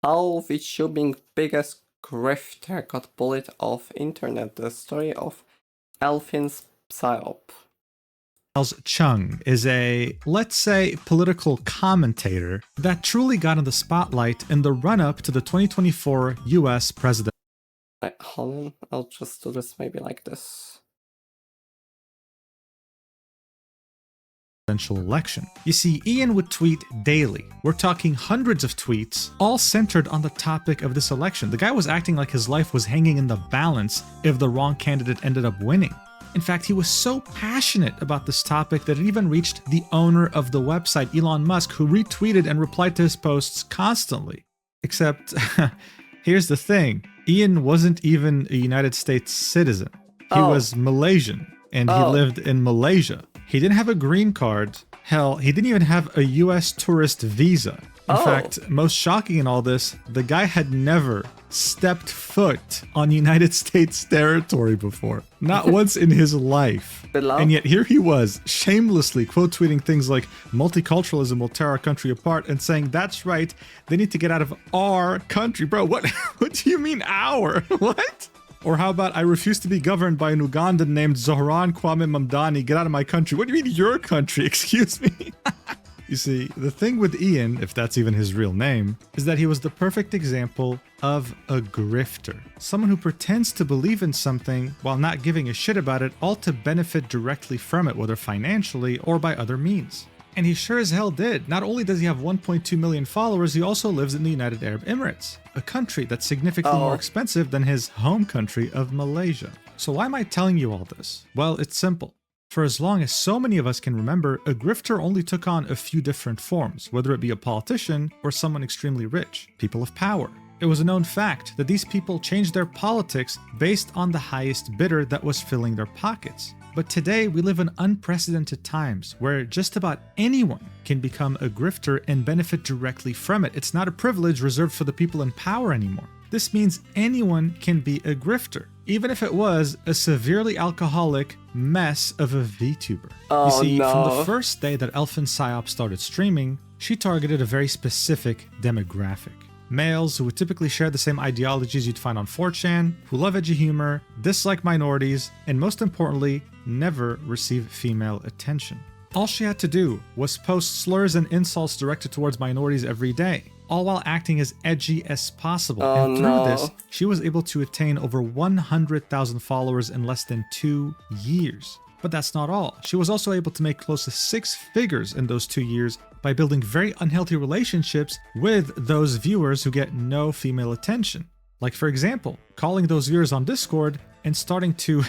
How VTubing biggest grifter got bullied off internet. The story of Elfinpsyop. Charles Chung is a, let's say, political commentator that truly got in the spotlight in the run-up to the 2024 US presidential Wait, hold on, I'll just do this maybe like this. election. You see, Ian would tweet daily. We're talking hundreds of tweets, all centered on the topic of this election. The guy was acting like his life was hanging in the balance if the wrong candidate ended up winning. In fact, he was so passionate about this topic that it even reached the owner of the website, Elon Musk, who retweeted and replied to his posts constantly. Except, here's the thing, Ian wasn't even a United States citizen. He was Malaysian, and he lived in Malaysia. He didn't have a green card. Hell, he didn't even have a US tourist visa. In fact, most shocking in all this, the guy had never stepped foot on United States territory before. Not once in his life. And yet here he was, shamelessly quote tweeting things like multiculturalism will tear our country apart and saying, that's right, they need to get out of our country. Bro, what do you mean our? What? Or how about, I refuse to be governed by an Ugandan named Zohran Kwame Mamdani. Get out of my country. What do you mean your country? Excuse me. You see, the thing with Ian, if that's even his real name, is that he was the perfect example of a grifter. Someone who pretends to believe in something while not giving a shit about it, all to benefit directly from it, whether financially or by other means. And he sure as hell did. Not only does he have 1.2 million followers, he also lives in the United Arab Emirates, a country that's significantly more expensive than his home country of Malaysia. So why am I telling you all this? Well, it's simple. For as long as so many of us can remember, a grifter only took on a few different forms, whether it be a politician or someone extremely rich, people of power. It was a known fact that these people changed their politics based on the highest bidder that was filling their pockets. But today we live in unprecedented times where just about anyone can become a grifter and benefit directly from it. It's not a privilege reserved for the people in power anymore. This means anyone can be a grifter, even if it was a severely alcoholic mess of a VTuber. You see, from the first day that Elfinpsyop started streaming, she targeted a very specific demographic. Males who would typically share the same ideologies you'd find on 4chan, who love edgy humor, dislike minorities, and most importantly, never receive female attention. All she had to do was post slurs and insults directed towards minorities every day, all while acting as edgy as possible. And through this, she was able to attain over 100,000 followers in less than 2 years. But that's not all. She was also able to make close to 6 figures in those 2 years by building very unhealthy relationships with those viewers who get no female attention. Like, for example, calling those viewers on Discord and starting to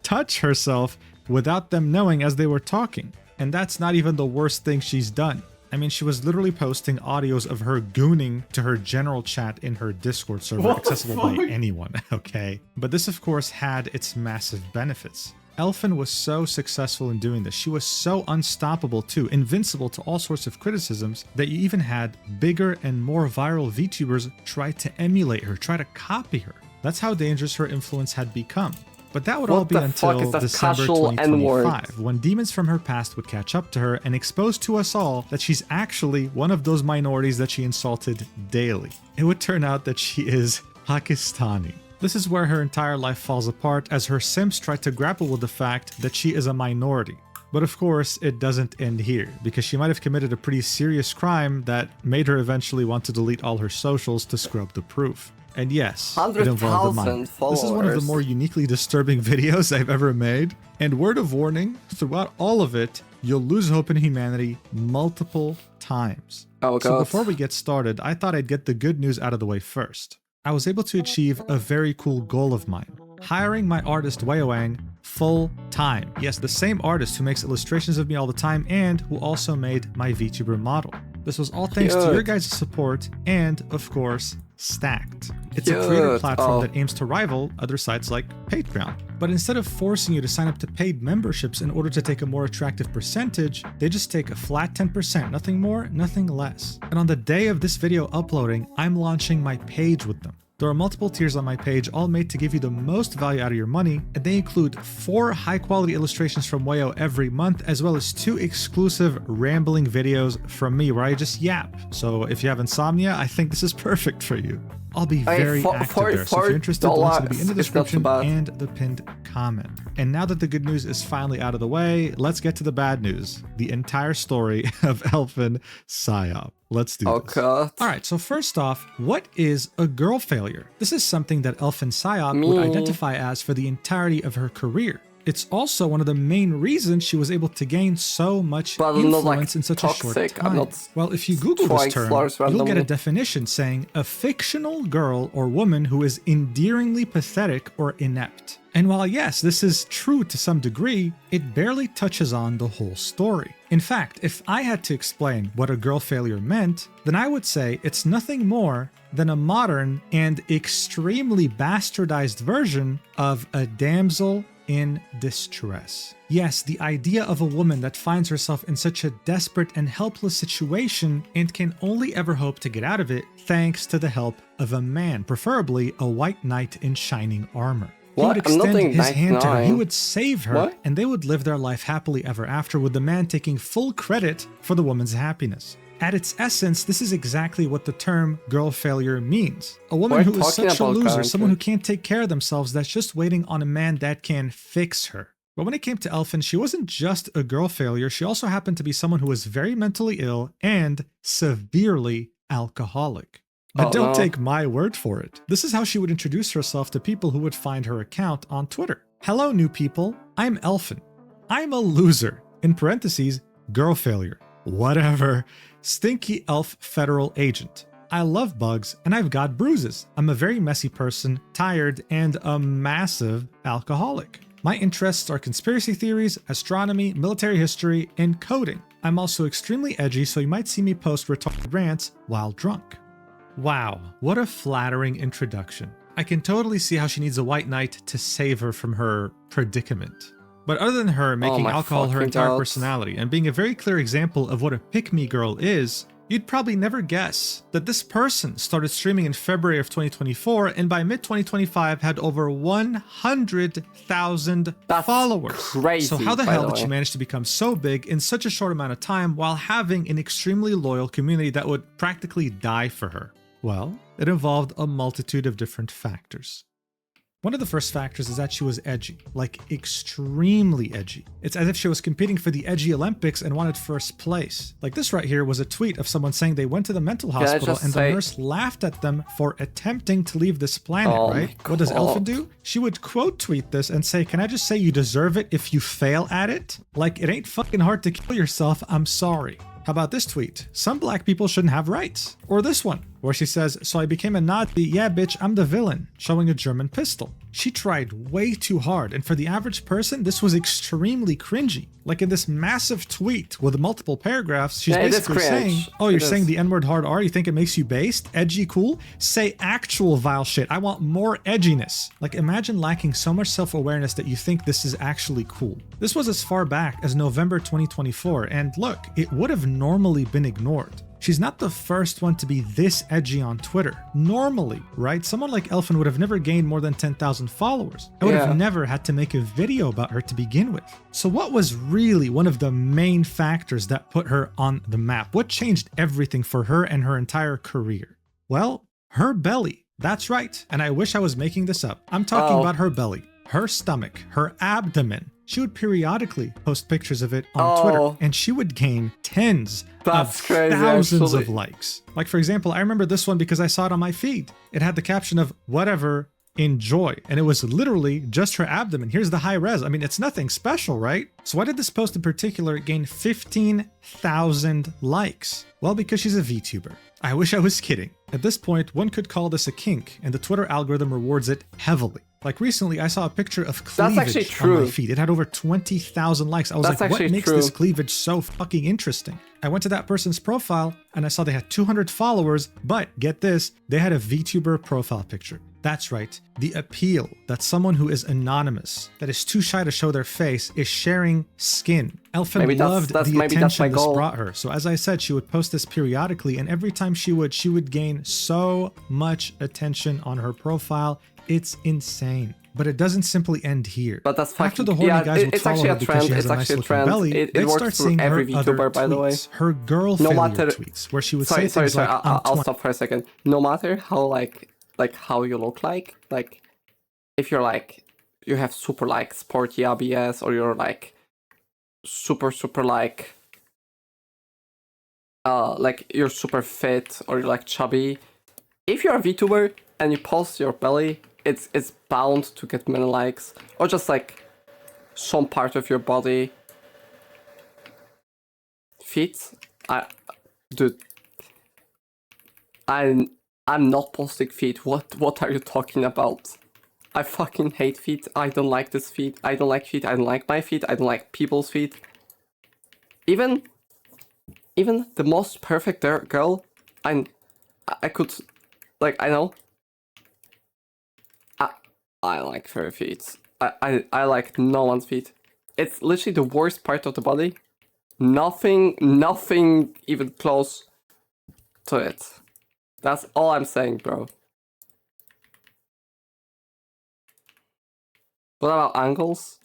touch herself without them knowing as they were talking. And that's not even the worst thing she's done. I mean, she was literally posting audios of her gooning to her general chat in her Discord server, accessible by anyone, okay? But this, of course, had its massive benefits. Elfin was so successful in doing this. She was so unstoppable too, invincible to all sorts of criticisms, that you even had bigger and more viral VTubers try to emulate her, try to copy her. That's how dangerous her influence had become. But that would all be until December 2025, when demons from her past would catch up to her and expose to us all that she's actually one of those minorities that she insulted daily. It would turn out that she is Pakistani. This is where her entire life falls apart as her simps try to grapple with the fact that she is a minority. But of course, it doesn't end here, because she might have committed a pretty serious crime that made her eventually want to delete all her socials to scrub the proof. And yes, it involved a minor. This is one of the more uniquely disturbing videos I've ever made. And word of warning, throughout all of it, you'll lose hope in humanity multiple times. So before we get started, I thought I'd get the good news out of the way first. I was able to achieve a very cool goal of mine, hiring my artist Weiwang full time. Yes, the same artist who makes illustrations of me all the time and who also made my VTuber model. This was all thanks to your guys' support and, of course, Stacked. It's a creator platform that aims to rival other sites like Patreon. But instead of forcing you to sign up to paid memberships in order to take a more attractive percentage, they just take a flat 10%, nothing more, nothing less. And on the day of this video uploading, I'm launching my page with them. There are multiple tiers on my page, all made to give you the most value out of your money, and they include 4 high-quality illustrations from Wayo every month, as well as 2 exclusive rambling videos from me where I just yap. So if you have insomnia, I think this is perfect for you. I'll be very active there, so if you're interested, the links will be in the description and the pinned comment. And now that the good news is finally out of the way, let's get to the bad news. The entire story of Elfinpsyop. Let's do this. God. Alright, so first off, what is a girl failure? This is something that Elfinpsyop would identify as for the entirety of her career. It's also one of the main reasons she was able to gain so much influence in such a short time. Well, if you Google this term, you'll get a definition saying a fictional girl or woman who is endearingly pathetic or inept. And while yes, this is true to some degree, it barely touches on the whole story. In fact, if I had to explain what a girl failure meant, then I would say it's nothing more than a modern and extremely bastardized version of a damsel in distress. Yes, the idea of a woman that finds herself in such a desperate and helpless situation and can only ever hope to get out of it thanks to the help of a man, preferably a white knight in shining armor. He would extend his hand to her, he would save her, and they would live their life happily ever after, with the man taking full credit for the woman's happiness. At its essence, this is exactly what the term girl failure means. A woman who is such a loser, someone who can't take care of themselves, that's just waiting on a man that can fix her. But when it came to Elfin, she wasn't just a girl failure, she also happened to be someone who was very mentally ill and severely alcoholic. But don't take my word for it. This is how she would introduce herself to people who would find her account on Twitter. Hello, new people. I'm Elfin. I'm a loser. In parentheses, girl failure. Whatever. Stinky elf federal agent. I love bugs and I've got bruises. I'm a very messy person, tired, and a massive alcoholic. My interests are conspiracy theories, astronomy, military history, and coding. I'm also extremely edgy, so you might see me post retarded rants while drunk. Wow, what a flattering introduction. I can totally see how she needs a white knight to save her from her predicament. But other than her making alcohol her entire personality and being a very clear example of what a pick-me girl is, you'd probably never guess that this person started streaming in February of 2024 and by mid-2025 had over 100,000 followers. Crazy, so how the hell did she manage to become so big in such a short amount of time while having an extremely loyal community that would practically die for her? Well, it involved a multitude of different factors. One of the first factors is that she was edgy, like extremely edgy. It's as if she was competing for the edgy Olympics and wanted first place. Like this right here was a tweet of someone saying they went to the mental hospital and the nurse laughed at them for attempting to leave this planet, right? What does Elfin do? She would quote tweet this and say, "Can I just say you deserve it if you fail at it? Like, it ain't fucking hard to kill yourself, I'm sorry." How about this tweet? "Some black people shouldn't have rights." Or this one, where she says, "So I became a Nazi, yeah bitch, I'm the villain," showing a German pistol. She tried way too hard, and for the average person, this was extremely cringy. Like in this massive tweet with multiple paragraphs, she's basically saying, "Oh, you're saying the N-word hard R, you think it makes you based? Edgy cool? Say actual vile shit, I want more edginess." Like imagine lacking so much self-awareness that you think this is actually cool. This was as far back as November 2024, and look, it would have normally been ignored. She's not the first one to be this edgy on Twitter. Normally, right? Someone like Elfin would have never gained more than 10,000 followers. I would have never had to make a video about her to begin with. So what was really one of the main factors that put her on the map? What changed everything for her and her entire career? Well, her belly. That's right. And I wish I was making this up. I'm talking about her belly, her stomach, her abdomen. She would periodically post pictures of it on Twitter, and she would gain tens of thousands of likes. Like, for example, I remember this one because I saw it on my feed. It had the caption of "whatever, enjoy," and it was literally just her abdomen. Here's the high res. I mean, it's nothing special, right? So why did this post in particular gain 15,000 likes? Well, because she's a VTuber. I wish I was kidding. At this point, one could call this a kink, and the Twitter algorithm rewards it heavily. Like recently, I saw a picture of cleavage on my feed. It had over 20,000 likes. I was like, what makes this cleavage so fucking interesting? I went to that person's profile and I saw they had 200 followers, but get this, they had a VTuber profile picture. That's right, the appeal that someone who is anonymous, that is too shy to show their face, is sharing skin. Elfin loved the attention this brought her. So as I said, she would post this periodically, and every time she would gain so much attention on her profile. It's insane. But it doesn't simply end here. But that's after the horny guys would follow her because she has a nice looking belly, they'd start seeing her other VTuber, by the way. tweets, her girl failure tweets, where she would say things like, I'll stop for a second. No matter how like how you look like if you're like you have super like sporty ABS, or you're like super like you're super fit, or you're like chubby, if you're a VTuber and you post your belly, it's bound to get many likes, or just like some part of your body. Feet, I'm not posting feet. What are you talking about? I fucking hate feet. I don't like this feet. I don't like feet. I don't like my feet. I don't like people's feet. Even the most perfect girl, I could, like, I know. I like furry feet. I like no one's feet. It's literally the worst part of the body. Nothing even close to it. That's all I'm saying, bro. What about ankles?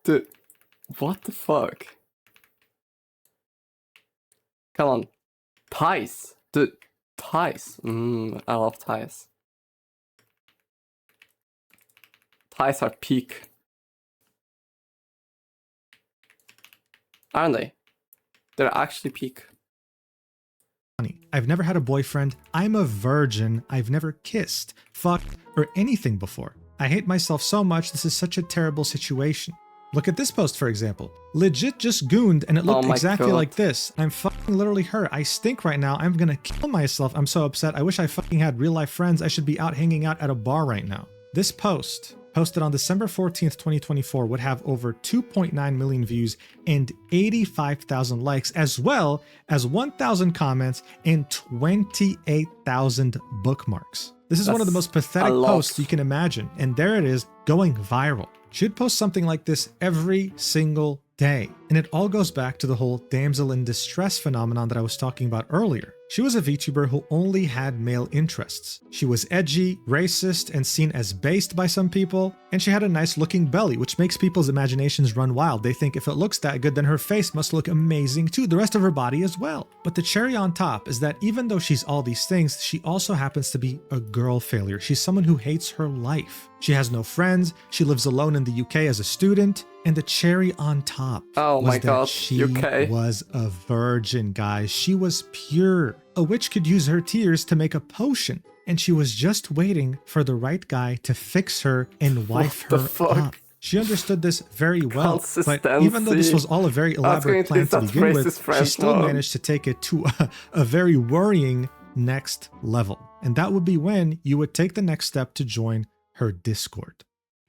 Dude, what the fuck? Come on. Thighs. Dude, thighs. I love thighs. Thighs are peak. Aren't they? They're actually peak. I've never had a boyfriend. I'm a virgin. I've never kissed, fucked, or anything before. I hate myself so much. This is such a terrible situation. Look at this post, for example. Legit just gooned, and it looked exactly like this. I'm fucking literally her. I stink right now. I'm gonna kill myself. I'm so upset. I wish I fucking had real life friends. I should be out hanging out at a bar right now. This post, posted on December 14th, 2024, would have over 2.9 million views and 85,000 likes, as well as 1,000 comments and 28,000 bookmarks. This is one of the most pathetic posts you can imagine, and there it is, going viral. She'd post something like this every single day, and it all goes back to the whole damsel in distress phenomenon that I was talking about earlier. She was a VTuber who only had male interests. She was edgy, racist, and seen as based by some people, and she had a nice looking belly, which makes people's imaginations run wild. They think if it looks that good, then her face must look amazing too, the rest of her body as well. But the cherry on top is that even though she's all these things, she also happens to be a girl failure. She's someone who hates her life. She has no friends, she lives alone in the UK as a student, and the cherry on top was that she was a virgin, guys. She was pure. A witch could use her tears to make a potion, and she was just waiting for the right guy to fix her and wife her up. She understood this very well, but even though this was all a very elaborate plan to begin with, she still managed to take it to a very worrying next level. And that would be when you would take the next step to join her Discord.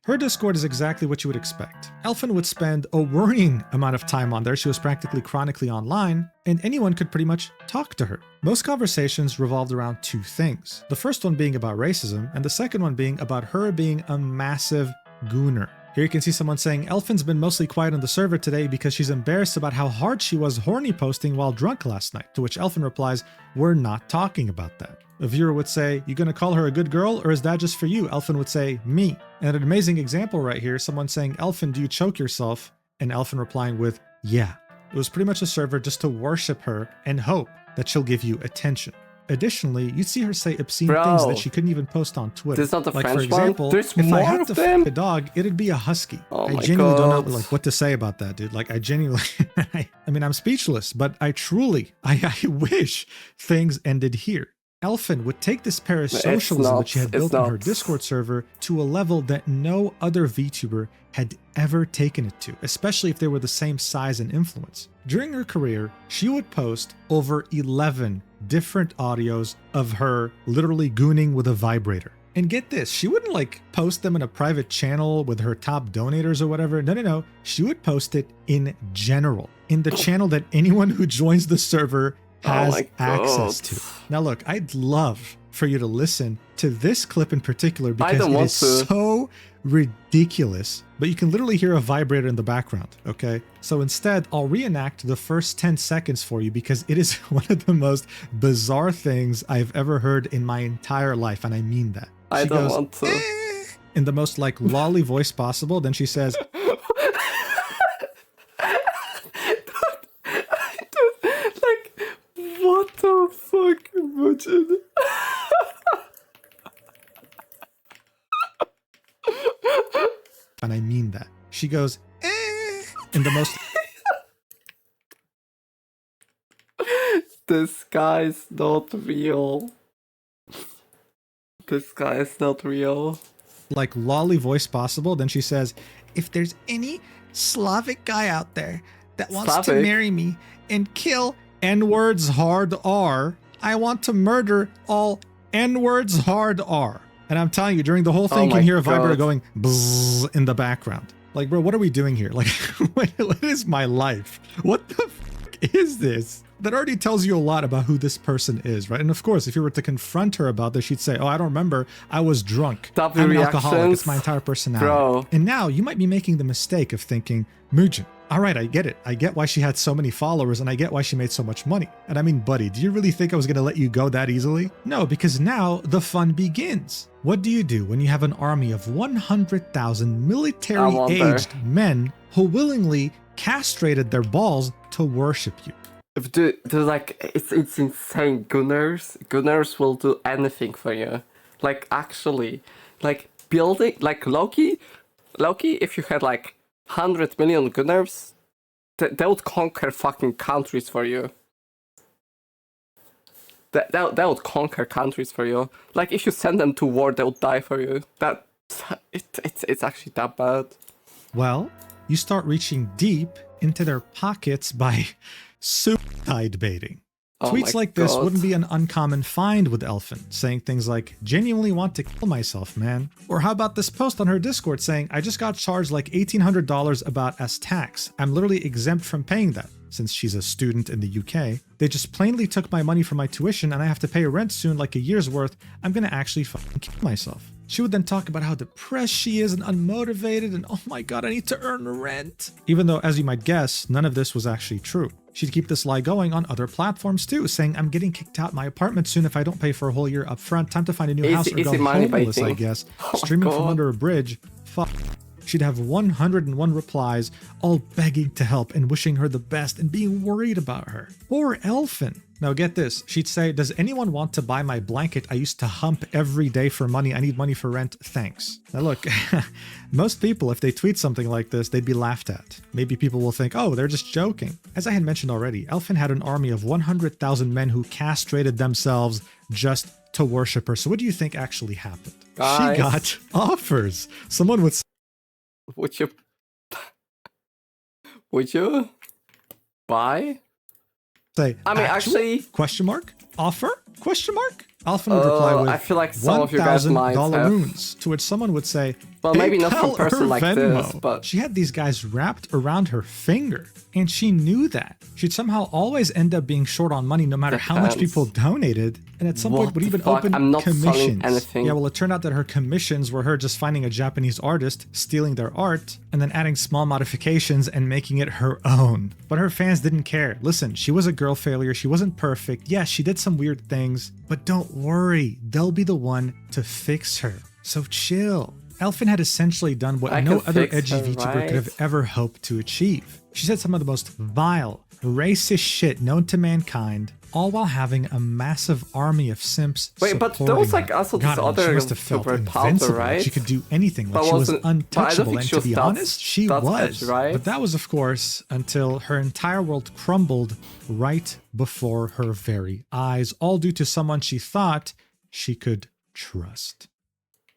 Her Discord is exactly what you would expect. Elfin would spend a worrying amount of time on there. She was practically chronically online, and anyone could pretty much talk to her. Most conversations revolved around two things. The first one being about racism, and the second one being about her being a massive gooner. Here you can see someone saying, Elfin's been mostly quiet on the server today because she's embarrassed about how hard she was horny posting while drunk last night, to which Elfin replies, we're not talking about that. A viewer would say, you gonna call her a good girl, or is that just for you? Elfin would say, me. And an amazing example right here, someone saying, Elfin, do you choke yourself? And Elfin replying with, yeah. It was pretty much a server just to worship her and hope that she'll give you attention. Additionally, you'd see her say obscene things that she couldn't even post on Twitter. This is not the like, French for example, one. if I had to fuck a dog, it'd be a husky. I genuinely don't know what to say about that, dude. Like, I genuinely, I mean, I'm speechless, but I wish things ended here. Elfin would take this parasocialism that she had built on her Discord server to a level that no other VTuber had ever taken it to, especially if they were the same size and influence. During her career, she would post over 11 different audios of her literally gooning with a vibrator. And get this, she wouldn't like post them in a private channel with her top donators or whatever. No. She would post it in general, in the channel that anyone who joins the server has access to. Now look, I'd love for you to listen to this clip in particular because don't it want is to. so ridiculous, but you can literally hear a vibrator in the background, okay? So instead, I'll reenact the first 10 seconds for you because it is one of the most bizarre things I've ever heard in my entire life, and I mean that. I She don't goes, want to. in the most like lolly voice possible, then she says, Like, what the fuck, Mujin? and I mean that. She goes, in the most This guy's not real. This guy is not real. like lolly voice possible. Then she says, if there's any Slavic guy out there that wants to Slavic? marry me and kill N-words hard R, I want to murder all N-words hard R. And I'm telling you, during the whole thing, you my can hear a vibrator God. going bzzz in the background. Like, bro, what are we doing here? Like, what is my life? What the fuck is this? That already tells you a lot about who this person is, right? And of course, if you were to confront her about this, she'd say, oh, I don't remember. I was drunk. W I'm an alcoholic. reactions? It's my entire personality. Bro. And now you might be making the mistake of thinking, Mujin, all right, I get it. I get why she had so many followers and I get why she made so much money. And I mean, buddy, do you really think I was going to let you go that easily? No, because now the fun begins. What do you do when you have an army of 100,000 military-aged men who willingly castrated their balls to worship you? Dude, like, it's insane. Gooners will do anything for you. Like, actually, like, building, like, Loki, if you had, like, 100 million Gooners, they would conquer fucking countries for you. They would conquer countries for you. Like, if you send them to war, they would die for you. It's actually that bad. Well, you start reaching deep into their pockets by suicide baiting. Oh Tweets my like this God. wouldn't be an uncommon find with Elfin, saying things like, genuinely want to kill myself, man. Or how about this post on her Discord saying, I just got charged like $1,800 about as tax. I'm literally exempt from paying that. Since she's a student in the UK, they just plainly took my money for my tuition and I have to pay rent soon, like a year's worth. I'm gonna actually fucking kill myself. She would then talk about how depressed she is and unmotivated and oh my god, I need to earn rent. Even though, as you might guess, none of this was actually true. She'd keep this lie going on other platforms too, saying, I'm getting kicked out my apartment soon if I don't pay for a whole year up front. Time to find a new house or go money homeless, I baiting. guess. Oh my Streaming from God. under a bridge. Fuck. She'd have 101 replies, all begging to help and wishing her the best and being worried about her. Poor Elfin. Now get this, she'd say, does anyone want to buy my blanket I used to hump every day for money? I need money for rent, thanks. Now look, most people, if they tweet something like this, they'd be laughed at. Maybe people will think, oh, they're just joking. As I had mentioned already, Elfin had an army of 100,000 men who castrated themselves just to worship her. So what do you think actually happened? Guys. She got offers. Someone would Would you buy? say, I mean, "Actual?" actually, question mark? Offer? Question mark? Elfin would reply with I feel like some of you guys might $1,000 have. runes, to which someone would say, Well, maybe not from PayPal a person or like Venmo. this, but She had these guys wrapped around her finger, and she knew that. She'd somehow always end up being short on money no matter how much Depends. people donated, and at some What point would the even fuck? open I'm not selling commissions. anything. Yeah, well, it turned out that her commissions were her just finding a Japanese artist, stealing their art, and then adding small modifications and making it her own. But her fans didn't care. Listen, she was a girl failure. She wasn't perfect. Yes, she did some weird things, but don't worry. They'll be the one to fix her. So chill. Elfin had essentially done what I no can other fix edgy her, VTuber right? could have ever hoped to achieve. She said some of the most vile, racist shit known to mankind, all while having a massive army of simps. Wait, but there supporting was, like, her. also this God, I mean, other she must have felt super talented, invincible. right? She could do anything. Like But she was wasn't- but I don't untouchable. think And she to was be that- honest, she that was. edgy, right? But that was, of course, until her entire world crumbled right before her very eyes, all due to someone she thought she could trust.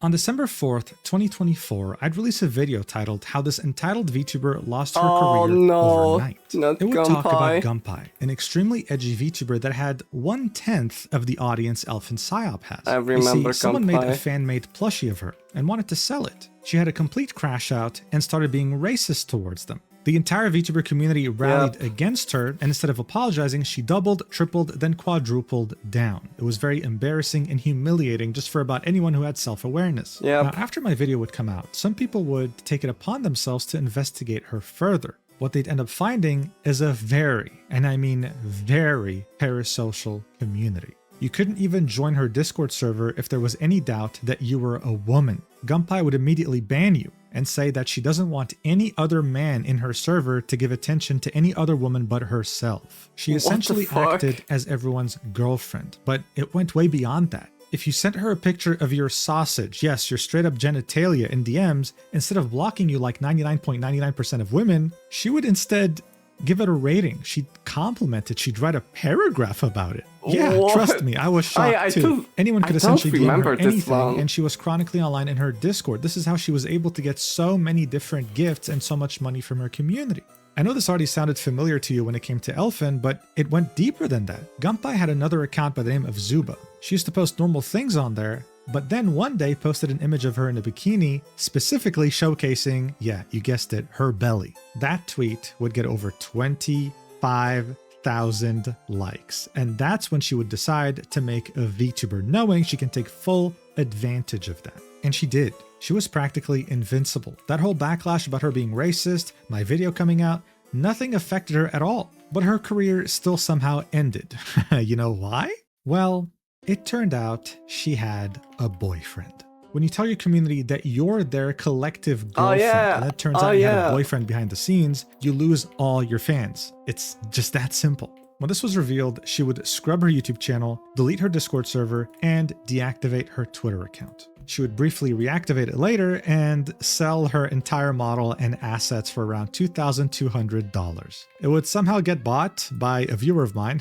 On December 4th, 2024, I'd release a video titled How This Entitled VTuber Lost Her Oh, Career no, Overnight. not It would talk about Gunpei. Gunpei, an extremely edgy VTuber that had 1/10 of the audience Elfinpsyop has. I You remember see, someone made a Gunpei. fan-made plushie of her and wanted to sell it. She had a complete crash out and started being racist towards them. The entire VTuber community rallied against her, and instead of apologizing, she doubled, tripled, then quadrupled down. It was very embarrassing and humiliating just for about anyone who had self-awareness. Yep. Now, after my video would come out, some people would take it upon themselves to investigate her further. What they'd end up finding is a very, and I mean very, parasocial community. You couldn't even join her Discord server if there was any doubt that you were a woman. Gunpei would immediately ban you and say that she doesn't want any other man in her server to give attention to any other woman but herself. She essentially acted as everyone's girlfriend, but it went way beyond that. If you sent her a picture of your sausage, yes, your straight up genitalia in DMs, instead of blocking you like 99.99% of women, she would instead give it a rating. She'd compliment it. She'd write a paragraph about it. Yeah, what? Trust me, I was shocked too. Anyone could essentially DM her anything, and she was chronically online in her Discord. This is how she was able to get so many different gifts and so much money from her community. I know this already sounded familiar to you when it came to Elfin, but it went deeper than that. Gunpei had another account by the name of Zuba. She used to post normal things on there, but then one day posted an image of her in a bikini, specifically showcasing, yeah, you guessed it, her belly. That tweet would get over 25,000 likes. And that's when she would decide to make a VTuber, knowing she can take full advantage of that. And she did. She was practically invincible. That whole backlash about her being racist, my video coming out, nothing affected her at all. But her career still somehow ended. You know why? Well, it turned out she had a boyfriend. When you tell your community that you're their collective girlfriend, and it turns out you had a boyfriend behind the scenes, you lose all your fans. It's just that simple. When this was revealed, she would scrub her YouTube channel, delete her Discord server, and deactivate her Twitter account. She would briefly reactivate it later and sell her entire model and assets for around $2,200. It would somehow get bought by a viewer of mine.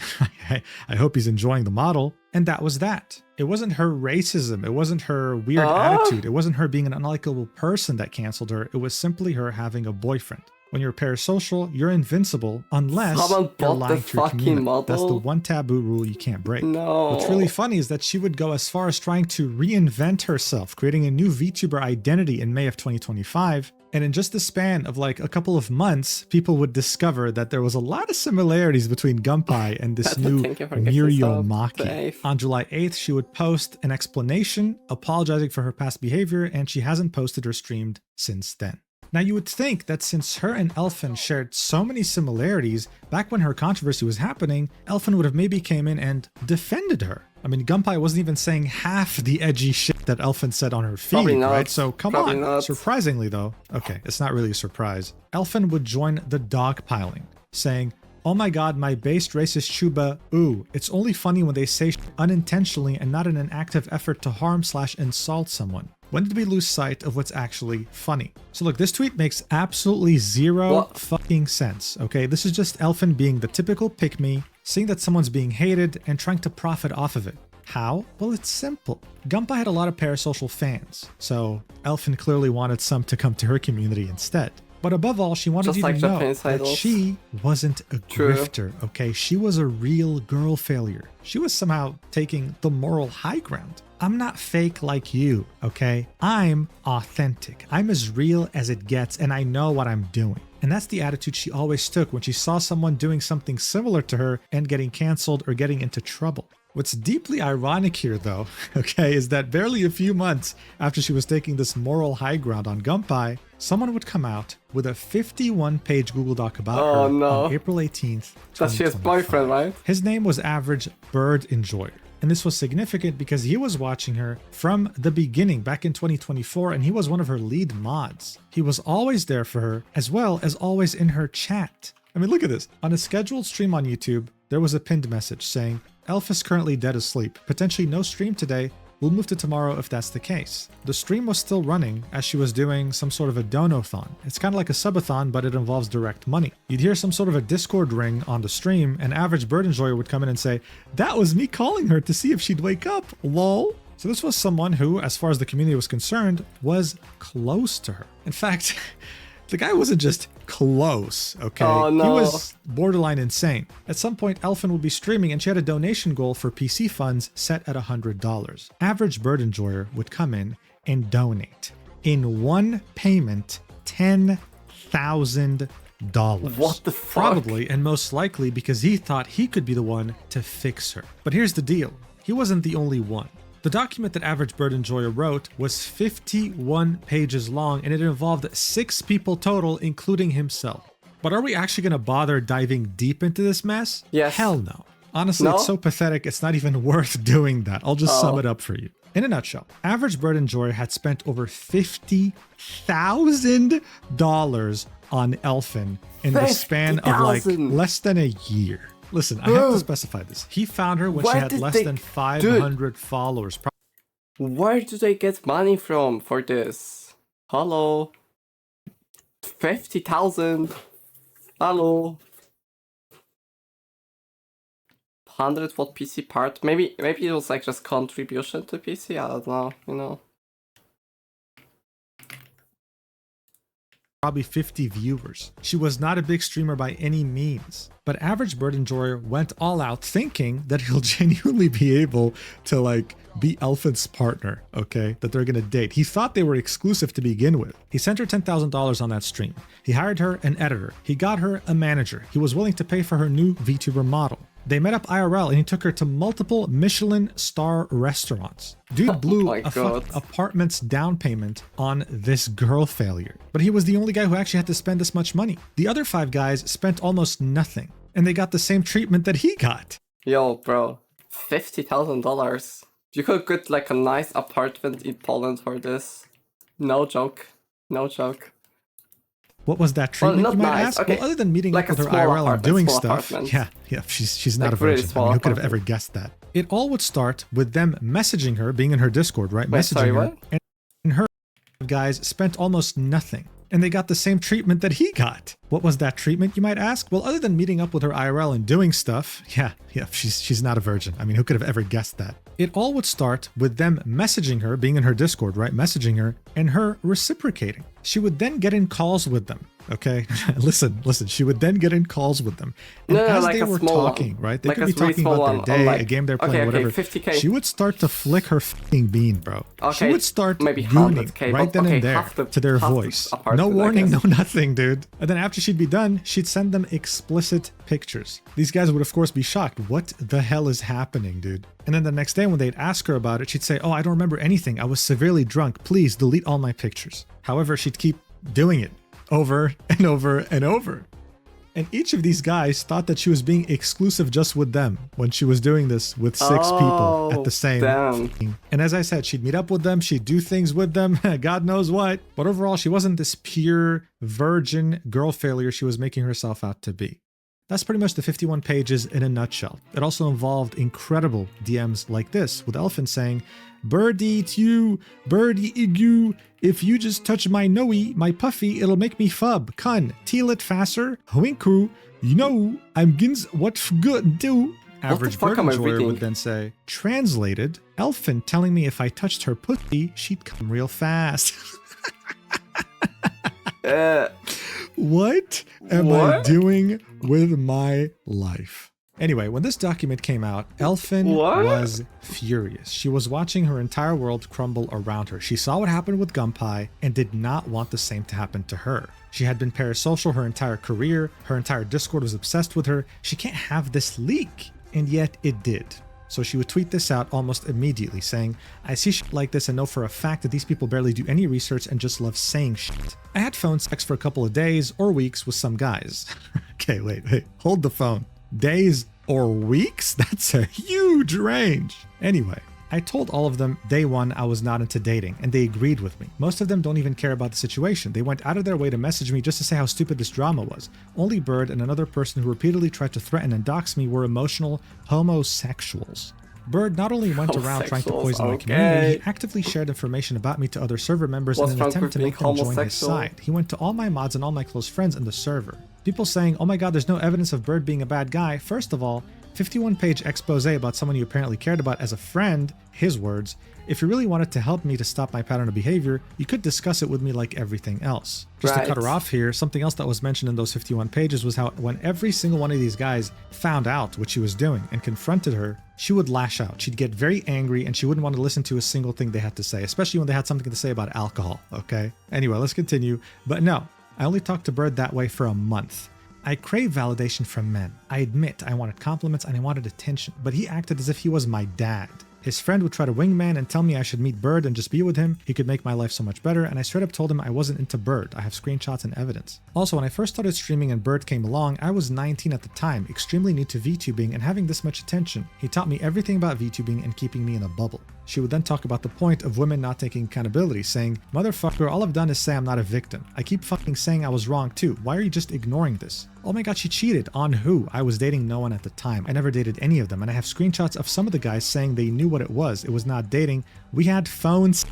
I hope he's enjoying the model. And that was that. It wasn't her racism. It wasn't her weird attitude. It wasn't her being an unlikable person that canceled her. It was simply her having a boyfriend. When you're parasocial, you're invincible unless you're lying to your community. Model? That's the one taboo rule you can't break. No. What's really funny is that she would go as far as trying to reinvent herself, creating a new VTuber identity in May of 2025. And in just the span of like a couple of months, people would discover that there was a lot of similarities between Gunpei and this new Muriel Maki. On July 8th, she would post an explanation apologizing for her past behavior, and she hasn't posted or streamed since then. Now, you would think that since her and Elfin shared so many similarities, back when her controversy was happening, Elfin would have maybe came in and defended her. I mean, Gunpei wasn't even saying half the edgy shit that Elfin said on her feed, right? So come on. Not. Surprisingly though, okay, it's not really a surprise. Elfin would join the dogpiling, saying, "Oh my god, my based racist chuba, ooh, it's only funny when they say shit unintentionally and not in an active effort to harm/insult someone. When did we lose sight of what's actually funny?" So look, this tweet makes absolutely zero fucking sense, okay? This is just Elfin being the typical pick-me, seeing that someone's being hated and trying to profit off of it. How? Well, it's simple. Gunpei had a lot of parasocial fans, so Elfin clearly wanted some to come to her community instead. But above all, she wanted you to know that she wasn't a grifter, okay? She was a real girl failure. She was somehow taking the moral high ground. I'm not fake like you, okay? I'm authentic. I'm as real as it gets, and I know what I'm doing. And that's the attitude she always took when she saw someone doing something similar to her and getting canceled or getting into trouble. What's deeply ironic here, though, okay, is that barely a few months after she was taking this moral high ground on Gunpei, someone would come out with a 51-page Google Doc about her on April 18th, 2025. That's his boyfriend, right? His name was Average Bird Enjoyer. And this was significant because he was watching her from the beginning back in 2024, and he was one of her lead mods. He was always there for her, as well as always in her chat. I mean, look at this. On a scheduled stream on YouTube, there was a pinned message saying, "Elf is currently dead asleep. Potentially no stream today. We'll move to tomorrow if that's the case." The stream was still running as she was doing some sort of a donathon. It's kind of like a subathon, but it involves direct money. You'd hear some sort of a Discord ring on the stream, and Average Bird Enjoyer would come in and say, "That was me calling her to see if she'd wake up, lol." So this was someone who, as far as the community was concerned, was close to her. In fact, the guy wasn't just close, okay? Oh, no. He was borderline insane. At some point, Elfin would be streaming and she had a donation goal for PC funds set at $100. Average Bird Enjoyer would come in and donate in one payment $10,000. What the fuck? Probably and most likely because he thought he could be the one to fix her. But here's the deal. He wasn't the only one. The document that Average Bird Enjoyer wrote was 51 pages long and it involved 6 people total, including himself. But are we actually going to bother diving deep into this mess? Yes. Hell no. Honestly, It's so pathetic, it's not even worth doing that. I'll just sum it up for you. In a nutshell, Average Bird Enjoyer had spent over $50,000 on Elfin in the span of like less than a year. Listen, I have to specify this. He found her when she had less than 500 followers. Where do they get money from for this? Hello? 50,000? Hello? 100-watt PC part? Maybe it was like just contribution to PC? I don't know, you know. Probably 50 viewers. She was not a big streamer by any means, but Average Bird Enjoyer went all out thinking that he'll genuinely be able to like be Elfin's partner, okay, that they're gonna date. He thought they were exclusive to begin with. He sent her $10,000 on that stream. He hired her an editor. He got her a manager. He was willing to pay for her new VTuber model. They met up IRL and he took her to multiple Michelin star restaurants. Dude blew a apartment's down payment on this girl failure. But he was the only guy who actually had to spend this much money. The other 5 guys spent almost nothing and they got the same treatment that he got. Yo, bro, $50,000. You could get like a nice apartment in Poland for this. No joke. No joke. What was that treatment, you might ask? Okay. Well, other than meeting up with her IRL and doing stuff, yeah, she's not a virgin. I mean, who could have ever guessed that? It all would start with them messaging her, being in her Discord, right? Messaging her, and her guys spent almost nothing, and they got the same treatment that he got. What was that treatment, you might ask? Well, other than meeting up with her IRL and doing stuff, yeah, she's not a virgin. I mean, who could have ever guessed that? It all would start with them messaging her, being in her Discord, right? Messaging her, and her reciprocating. She would then get in calls with them, okay? listen, she would then get in calls with them. And as like they were talking, right? They could be talking about their day, a game they're playing, whatever. 50K. She would start to flick her fucking bean, bro. Okay, she would start maybe gooning right then and there the, to their voice. No warning, no nothing, dude. And then after she'd be done, she'd send them explicit pictures. These guys would, of course, be shocked. What the hell is happening, dude? And then the next day when they'd ask her about it, she'd say, oh, I don't remember anything. I was severely drunk. Please delete all my pictures. However, she'd keep doing it over and over and over. And each of these guys thought that she was being exclusive just with them when she was doing this with 6 people at the same time. And as I said, she'd meet up with them, she'd do things with them, God knows what. But overall, she wasn't this pure virgin girl failure she was making herself out to be. That's pretty much the 51 pages in a nutshell. It also involved incredible DMs like this, with Elfin saying, Birdie to you, birdie igu, if you just touch my noe, my puffy, it'll make me fub. Kun, teal it faster, winku, you know, I'm gins what good do. Average Bird Enjoyer would then say, translated, Elfin telling me if I touched her pussy, she'd come real fast. What am I doing with my life? Anyway, when this document came out, Elfin was furious. She was watching her entire world crumble around her. She saw what happened with Gunpei and did not want the same to happen to her. She had been parasocial her entire career. Her entire Discord was obsessed with her. She can't have this leak. And yet it did. So she would tweet this out almost immediately, saying, I see shit like this and know for a fact that these people barely do any research and just love saying shit. I had phone sex for a couple of days or weeks with some guys. Okay, wait, hold the phone. Days or weeks? That's a huge range. Anyway, I told all of them day one I was not into dating, and they agreed with me. Most of them don't even care about the situation. They went out of their way to message me just to say how stupid this drama was. Only Bird and another person who repeatedly tried to threaten and dox me were emotional homosexuals. Bird not only went around trying to poison my community, he actively shared information about me to other server members in an attempt to make them join his side. He went to all my mods and all my close friends in the server. People saying, oh my god, there's no evidence of Bird being a bad guy. First of all, 51-page expose about someone you apparently cared about as a friend, his words. If you really wanted to help me to stop my pattern of behavior, you could discuss it with me like everything else. Just to cut her off here, something else that was mentioned in those 51 pages was how when every single one of these guys found out what she was doing and confronted her, she would lash out. She'd get very angry and she wouldn't want to listen to a single thing they had to say, especially when they had something to say about alcohol, okay? Anyway, let's continue. But no, I only talked to Bird that way for a month. I crave validation from men. I admit I wanted compliments and I wanted attention, but he acted as if he was my dad. His friend would try to wingman and tell me I should meet Bird and just be with him. He could make my life so much better, and I straight up told him I wasn't into Bird. I have screenshots and evidence. Also, when I first started streaming and Bird came along, I was 19 at the time, extremely new to VTubing and having this much attention. He taught me everything about VTubing and keeping me in a bubble. She would then talk about the point of women not taking accountability, saying, "Motherfucker, all I've done is say I'm not a victim. I keep fucking saying I was wrong too. Why are you just ignoring this?" Oh my god, she cheated. On who? I was dating no one at the time. I never dated any of them, and I have screenshots of some of the guys saying they knew what it was. It was not dating. We had phones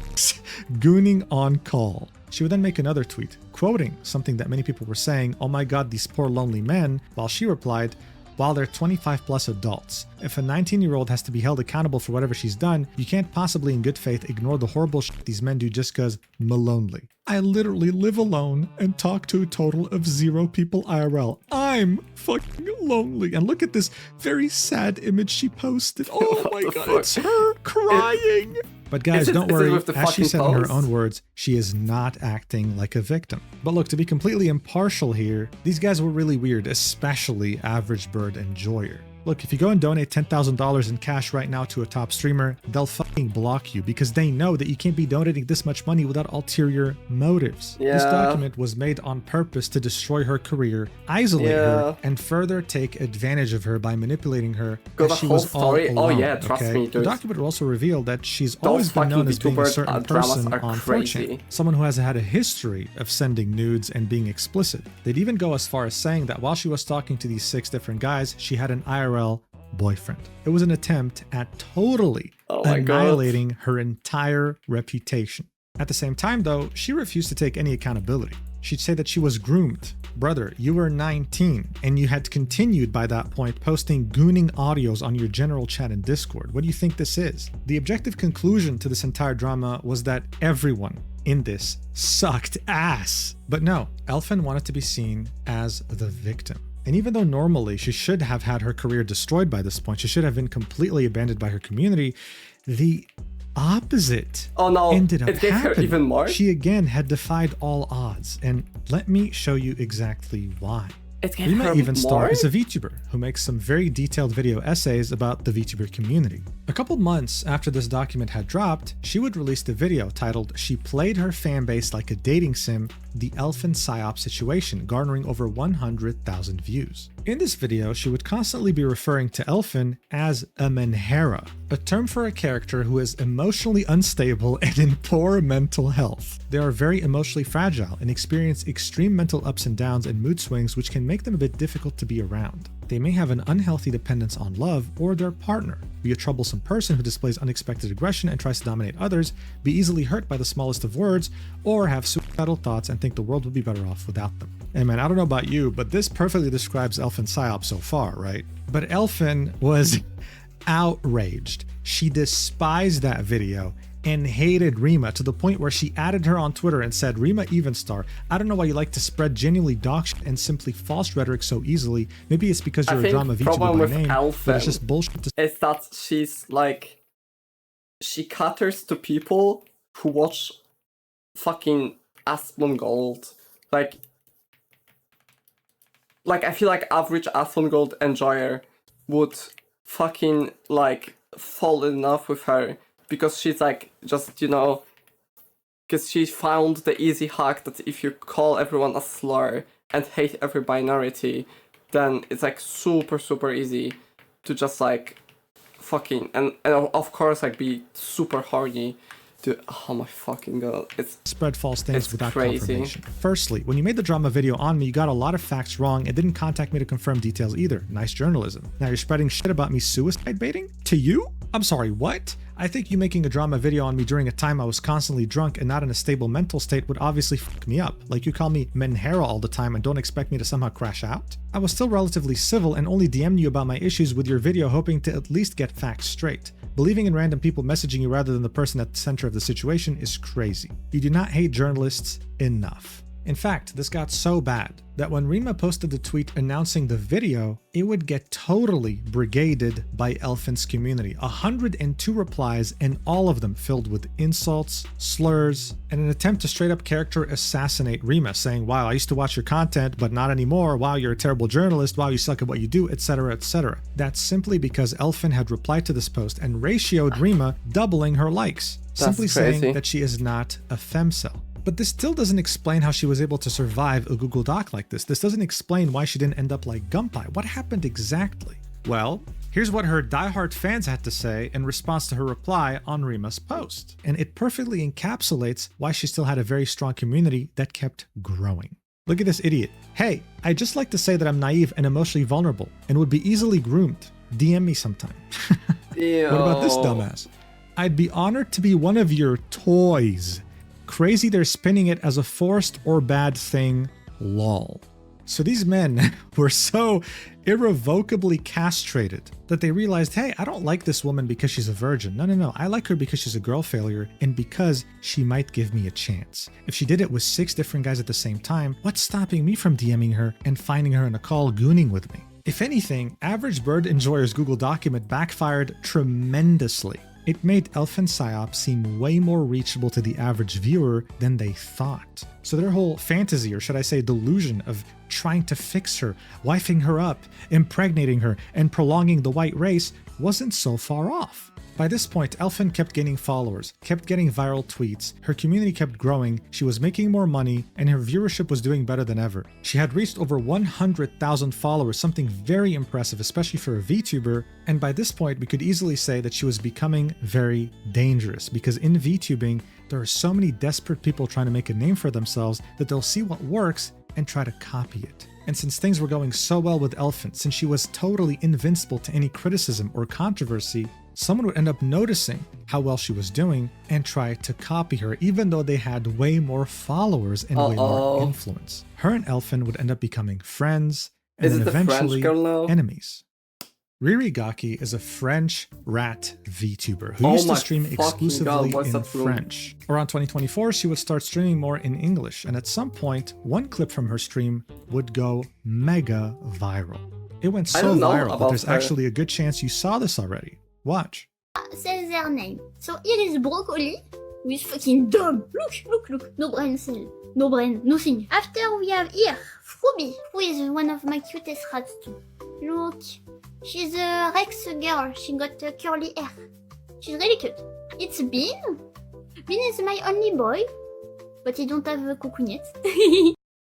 gooning on call. She would then make another tweet, quoting something that many people were saying, "Oh my god, these poor lonely men," while she replied, "While they're 25 plus adults. If a 19-year-old has to be held accountable for whatever she's done, you can't possibly in good faith ignore the horrible shit these men do just cause lonely. I literally live alone and talk to a total of 0 people IRL. I'm fucking lonely." And look at this very sad image she posted. Oh my god, it's her crying. But guys, don't worry, as she said in her own words, she is not acting like a victim. But look, to be completely impartial here, these guys were really weird, especially Average Bird and Joyer. Look, if you go and donate $10,000 in cash right now to a top streamer, they'll fucking block you because they know that you can't be donating this much money without ulterior motives. Yeah. This document was made on purpose to destroy her career, isolate her, and further take advantage of her by manipulating her. As she was all alone, oh yeah, trust me. The document will also reveal that she's always been known as being a certain person on 4chan, someone who has had a history of sending nudes and being explicit. They'd even go as far as saying that while she was talking to these 6 different guys, she had an IRL boyfriend. It was an attempt at totally annihilating her entire reputation. At the same time though, she refused to take any accountability. She'd say that she was groomed. Brother, you were 19 and you had continued by that point posting gooning audios on your general chat in Discord. What do you think this is? The objective conclusion to this entire drama was that everyone in this sucked ass. But no, Elfin wanted to be seen as the victim. And even though normally she should have had her career destroyed by this point, she should have been completely abandoned by her community, the opposite ended up happening. Her even more? She again had defied all odds, and let me show you exactly why. Rima Evenstar is a VTuber who makes some very detailed video essays about the VTuber community. A couple months after this document had dropped, she would release the video titled "She Played Her Fanbase Like a Dating Sim, the Elfinpsyop Situation," garnering over 100,000 views. In this video, she would constantly be referring to Elfin as a menhera, a term for a character who is emotionally unstable and in poor mental health. They are very emotionally fragile and experience extreme mental ups and downs and mood swings which can make them a bit difficult to be around. They may have an unhealthy dependence on love or their partner, be a troublesome person who displays unexpected aggression and tries to dominate others, be easily hurt by the smallest of words, or have suicidal thoughts and think the world would be better off without them. And man, I don't know about you, but this perfectly describes Elfinpsyop so far, right? But Elfin was outraged. She despised that video and hated Rima to the point where she added her on Twitter and said, "Rima Evenstar, I don't know why you like to spread genuinely dog shit and simply false rhetoric so easily. Maybe it's because you're a drama VTuber by name, but it's just bullshit." It's that she's like, she caters to people who watch fucking Aspen Gold. Like I feel like average Aspen Gold enjoyer would fucking like fall in love with her. Because she's like, just, you know, because she found the easy hack that if you call everyone a slur and hate every minority, then it's like super, super easy to just like fucking, and of course like be super horny to, oh my fucking god, it's spread false things without crazy. Confirmation. Firstly, when you made the drama video on me, you got a lot of facts wrong and didn't contact me to confirm details either. Nice journalism. Now you're spreading shit about me suicide baiting? To you? I'm sorry, what? I think you making a drama video on me during a time I was constantly drunk and not in a stable mental state would obviously fuck me up. Like you call me menhera all the time and don't expect me to somehow crash out? I was still relatively civil and only DM'd you about my issues with your video hoping to at least get facts straight. Believing in random people messaging you rather than the person at the center of the situation is crazy. You do not hate journalists enough. In fact, this got so bad that when Rima posted the tweet announcing the video, it would get totally brigaded by Elfin's community. 102 replies, and all of them filled with insults, slurs, and an attempt to straight up character assassinate Rima, saying, wow, I used to watch your content, but not anymore. Wow, you're a terrible journalist. Wow, you suck at what you do, etc., etc. That's simply because Elfin had replied to this post and ratioed Rima, doubling her likes, simply saying that she is not a femcel. But this still doesn't explain how she was able to survive a Google Doc like this. This doesn't explain why she didn't end up like Gunpei. What happened exactly? Well, here's what her diehard fans had to say in response to her reply on Rima's post. And it perfectly encapsulates why she still had a very strong community that kept growing. Look at this idiot. Hey, I'd just like to say that I'm naive and emotionally vulnerable and would be easily groomed. DM me sometime. What about this dumbass? I'd be honored to be one of your toys. Crazy they're spinning it as a forced or bad thing, lol. So these men were so irrevocably castrated that they realized, hey, I don't like this woman because she's a virgin. No, I like her because she's a girl failure and because she might give me a chance. If she did it with 6 different guys at the same time, what's stopping me from DMing her and finding her in a call gooning with me? If anything, Average Bird Enjoyer's Google document backfired tremendously. It made Elfinpsyop seem way more reachable to the average viewer than they thought. So their whole fantasy, or should I say delusion, of trying to fix her, wifing her up, impregnating her, and prolonging the white race wasn't so far off. By this point, Elfin kept gaining followers, kept getting viral tweets, her community kept growing, she was making more money, and her viewership was doing better than ever. She had reached over 100,000 followers, something very impressive, especially for a VTuber, and by this point we could easily say that she was becoming very dangerous, because in VTubing, there are so many desperate people trying to make a name for themselves that they'll see what works and try to copy it. And since things were going so well with Elfin, since she was totally invincible to any criticism or controversy, someone would end up noticing how well she was doing and try to copy her, even though they had way more followers and way more influence. Her and Elfin would end up becoming friends and then eventually enemies. Ririgaki is a French rat VTuber who used to stream exclusively in French. Around 2024, she would start streaming more in English, and at some point, one clip from her stream would go mega viral. It went so viral that there's actually a good chance you saw this already. Watch. Says their name. So here is broccoli with fucking dumb. Look. No brain cell. No brain, nothing. After we have here Fruby, who is one of my cutest rats too. Look. She's a Rex girl. She got curly hair. She's really cute. It's Bean. Bean is my only boy, but he don't have a cocoon yet.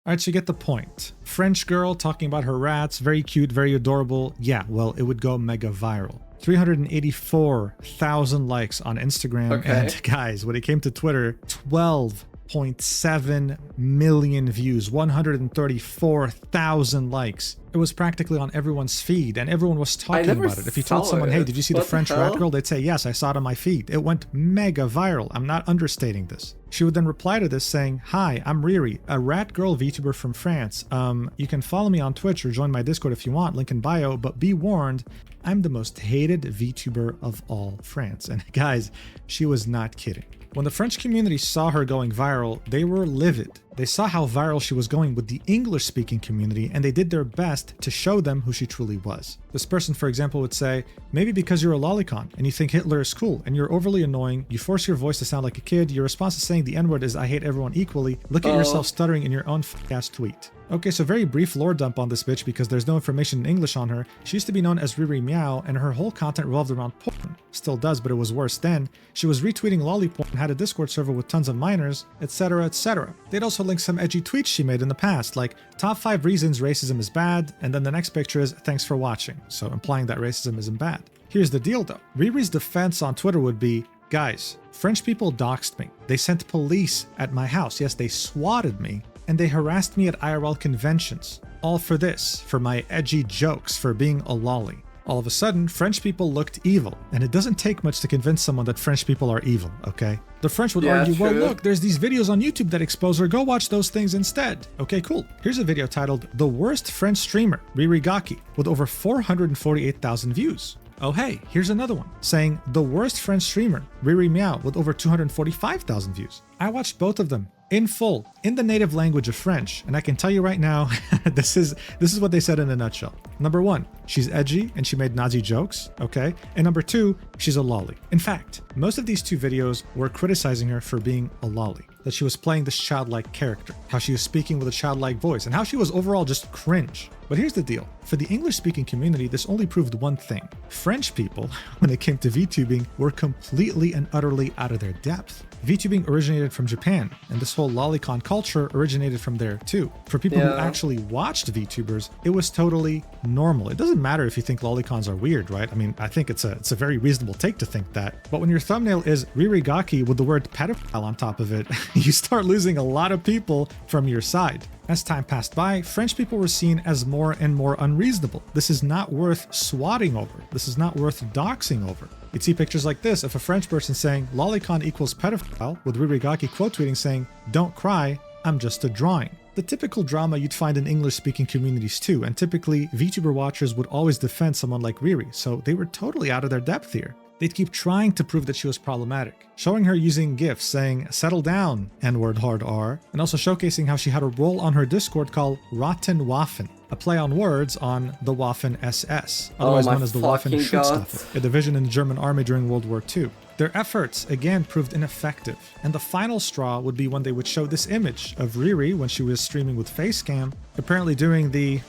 Alright, so you get the point. French girl talking about her rats, very cute, very adorable. Yeah, well, it would go mega viral. 384,000 likes on Instagram, and guys, when it came to Twitter, 12.7 million views, 134,000 likes. It was practically on everyone's feed, and everyone was talking about it. If you told someone, hey, did you see the French rat girl? They'd say, yes, I saw it on my feed. It went mega viral. I'm not understating this. She would then reply to this saying, hi, I'm Riri, a rat girl VTuber from France. You can follow me on Twitch or join my Discord if you want, link in bio, but be warned, I'm the most hated VTuber of all France. And guys, she was not kidding. When the French community saw her going viral, they were livid. They saw how viral she was going with the English-speaking community, and they did their best to show them who she truly was. This person, for example, would say, maybe because you're a lolicon and you think Hitler is cool and you're overly annoying, you force your voice to sound like a kid, your response to saying the N-word is I hate everyone equally, look at yourself stuttering in your own f***ass tweet. Okay, so very brief lore dump on this bitch because there's no information in English on her. She used to be known as Riri Meow, and her whole content revolved around porn. Still does, but it was worse then. She was retweeting lolliporn and had a Discord server with tons of minors, etc, etc. They'd also link some edgy tweets she made in the past, like top 5 reasons racism is bad, and then the next picture is thanks for watching, so implying that racism isn't bad. Here's the deal though. Riri's defense on Twitter would be, guys, French people doxed me. They sent police at my house. Yes, they swatted me. And they harassed me at IRL conventions. All for this, for my edgy jokes, for being a lolly. All of a sudden, French people looked evil, and it doesn't take much to convince someone that French people are evil, okay? The French would argue, well look, there's these videos on YouTube that expose her, go watch those things instead. Okay, cool. Here's a video titled, The Worst French Streamer, Ririgaki, with over 448,000 views. Oh hey, here's another one, saying, the worst French streamer, Riri Meow, with over 245,000 views. I watched both of them, in full, in the native language of French. And I can tell you right now, this is what they said in a nutshell. Number 1, she's edgy and she made Nazi jokes, okay? And number 2, she's a lolly. In fact, most of these 2 videos were criticizing her for being a lolly, that she was playing this childlike character, how she was speaking with a childlike voice, and how she was overall just cringe. But here's the deal. For the English-speaking community, this only proved one thing. French people, when it came to VTubing, were completely and utterly out of their depth. VTubing originated from Japan, and this whole lolicon culture originated from there too. For people who actually watched VTubers, it was totally normal. It doesn't matter if you think lolicons are weird, right? I mean, I think it's a very reasonable take to think that. But when your thumbnail is Ririgaki with the word pedophile on top of it, you start losing a lot of people from your side. As time passed by, French people were seen as more and more unreasonable. This is not worth swatting over. This is not worth doxing over. You'd see pictures like this of a French person saying lolicon equals pedophile, with Ririgaki quote tweeting saying, "Don't cry, I'm just a drawing." The typical drama you'd find in English-speaking communities too, and typically VTuber watchers would always defend someone like Riri, so they were totally out of their depth here. They'd keep trying to prove that she was problematic, showing her using GIFs saying, "Settle down, N-word hard R," and also showcasing how she had a role on her Discord called Rotten Waffen, a play on words on the Waffen SS, otherwise known as the Waffen Schutzstaffel, a division in the German army during World War II. Their efforts, again, proved ineffective, and the final straw would be when they would show this image of Riri when she was streaming with Facecam, apparently doing the,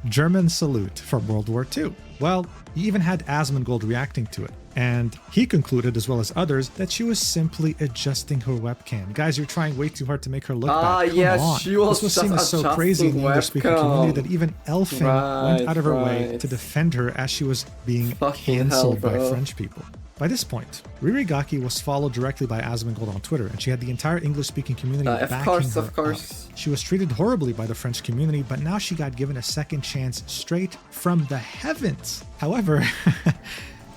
German salute from World War II. Well, you even had Asmongold reacting to it. And he concluded, as well as others, that she was simply adjusting her webcam. Guys, you're trying way too hard to make her look bad. Come on. She was this was seen as so crazy in the English-speaking community that even Elfin went out of her way to defend her as she was being cancelled by French people. By this point, Ririgaki was followed directly by Asmongold on Twitter, and she had the entire English-speaking community backing her up. She was treated horribly by the French community, but now she got given a second chance straight from the heavens. However,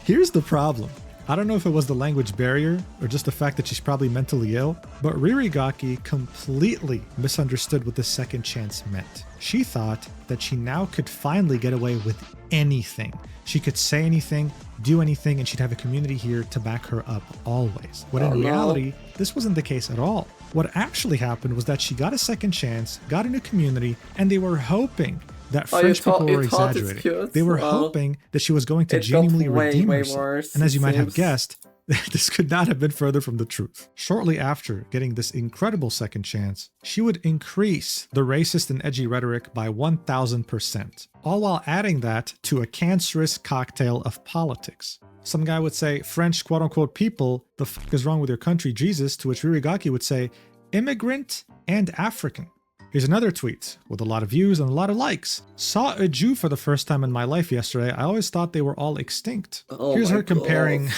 here's the problem. I don't know if it was the language barrier or just the fact that she's probably mentally ill, but Ririgaki completely misunderstood what the second chance meant. She thought that she now could finally get away with anything. She could say anything, do anything, and she'd have a community here to back her up always. When in reality, this wasn't the case at all. What actually happened was that she got a second chance, got a new community, and they were hoping that French people were exaggerating. They were hoping that she was going to genuinely redeem herself. And as you might have guessed, this could not have been further from the truth. Shortly after getting this incredible second chance, she would increase the racist and edgy rhetoric by 1000%, all while adding that to a cancerous cocktail of politics. Some guy would say, "French quote-unquote people, the fuck is wrong with your country, Jesus?" To which Ririgaki would say, "Immigrant and African." Here's another tweet with a lot of views and a lot of likes. "Saw a Jew for the first time in my life yesterday. I always thought they were all extinct." Here's her comparing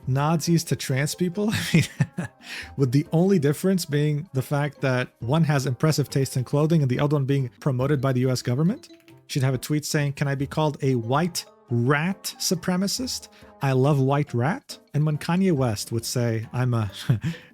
Nazis to trans people. I mean, with the only difference being the fact that one has impressive taste in clothing and the other one being promoted by the US government. She'd have a tweet saying, "Can I be called a white rat supremacist? I love white rat." And when Kanye West would say, "I'm a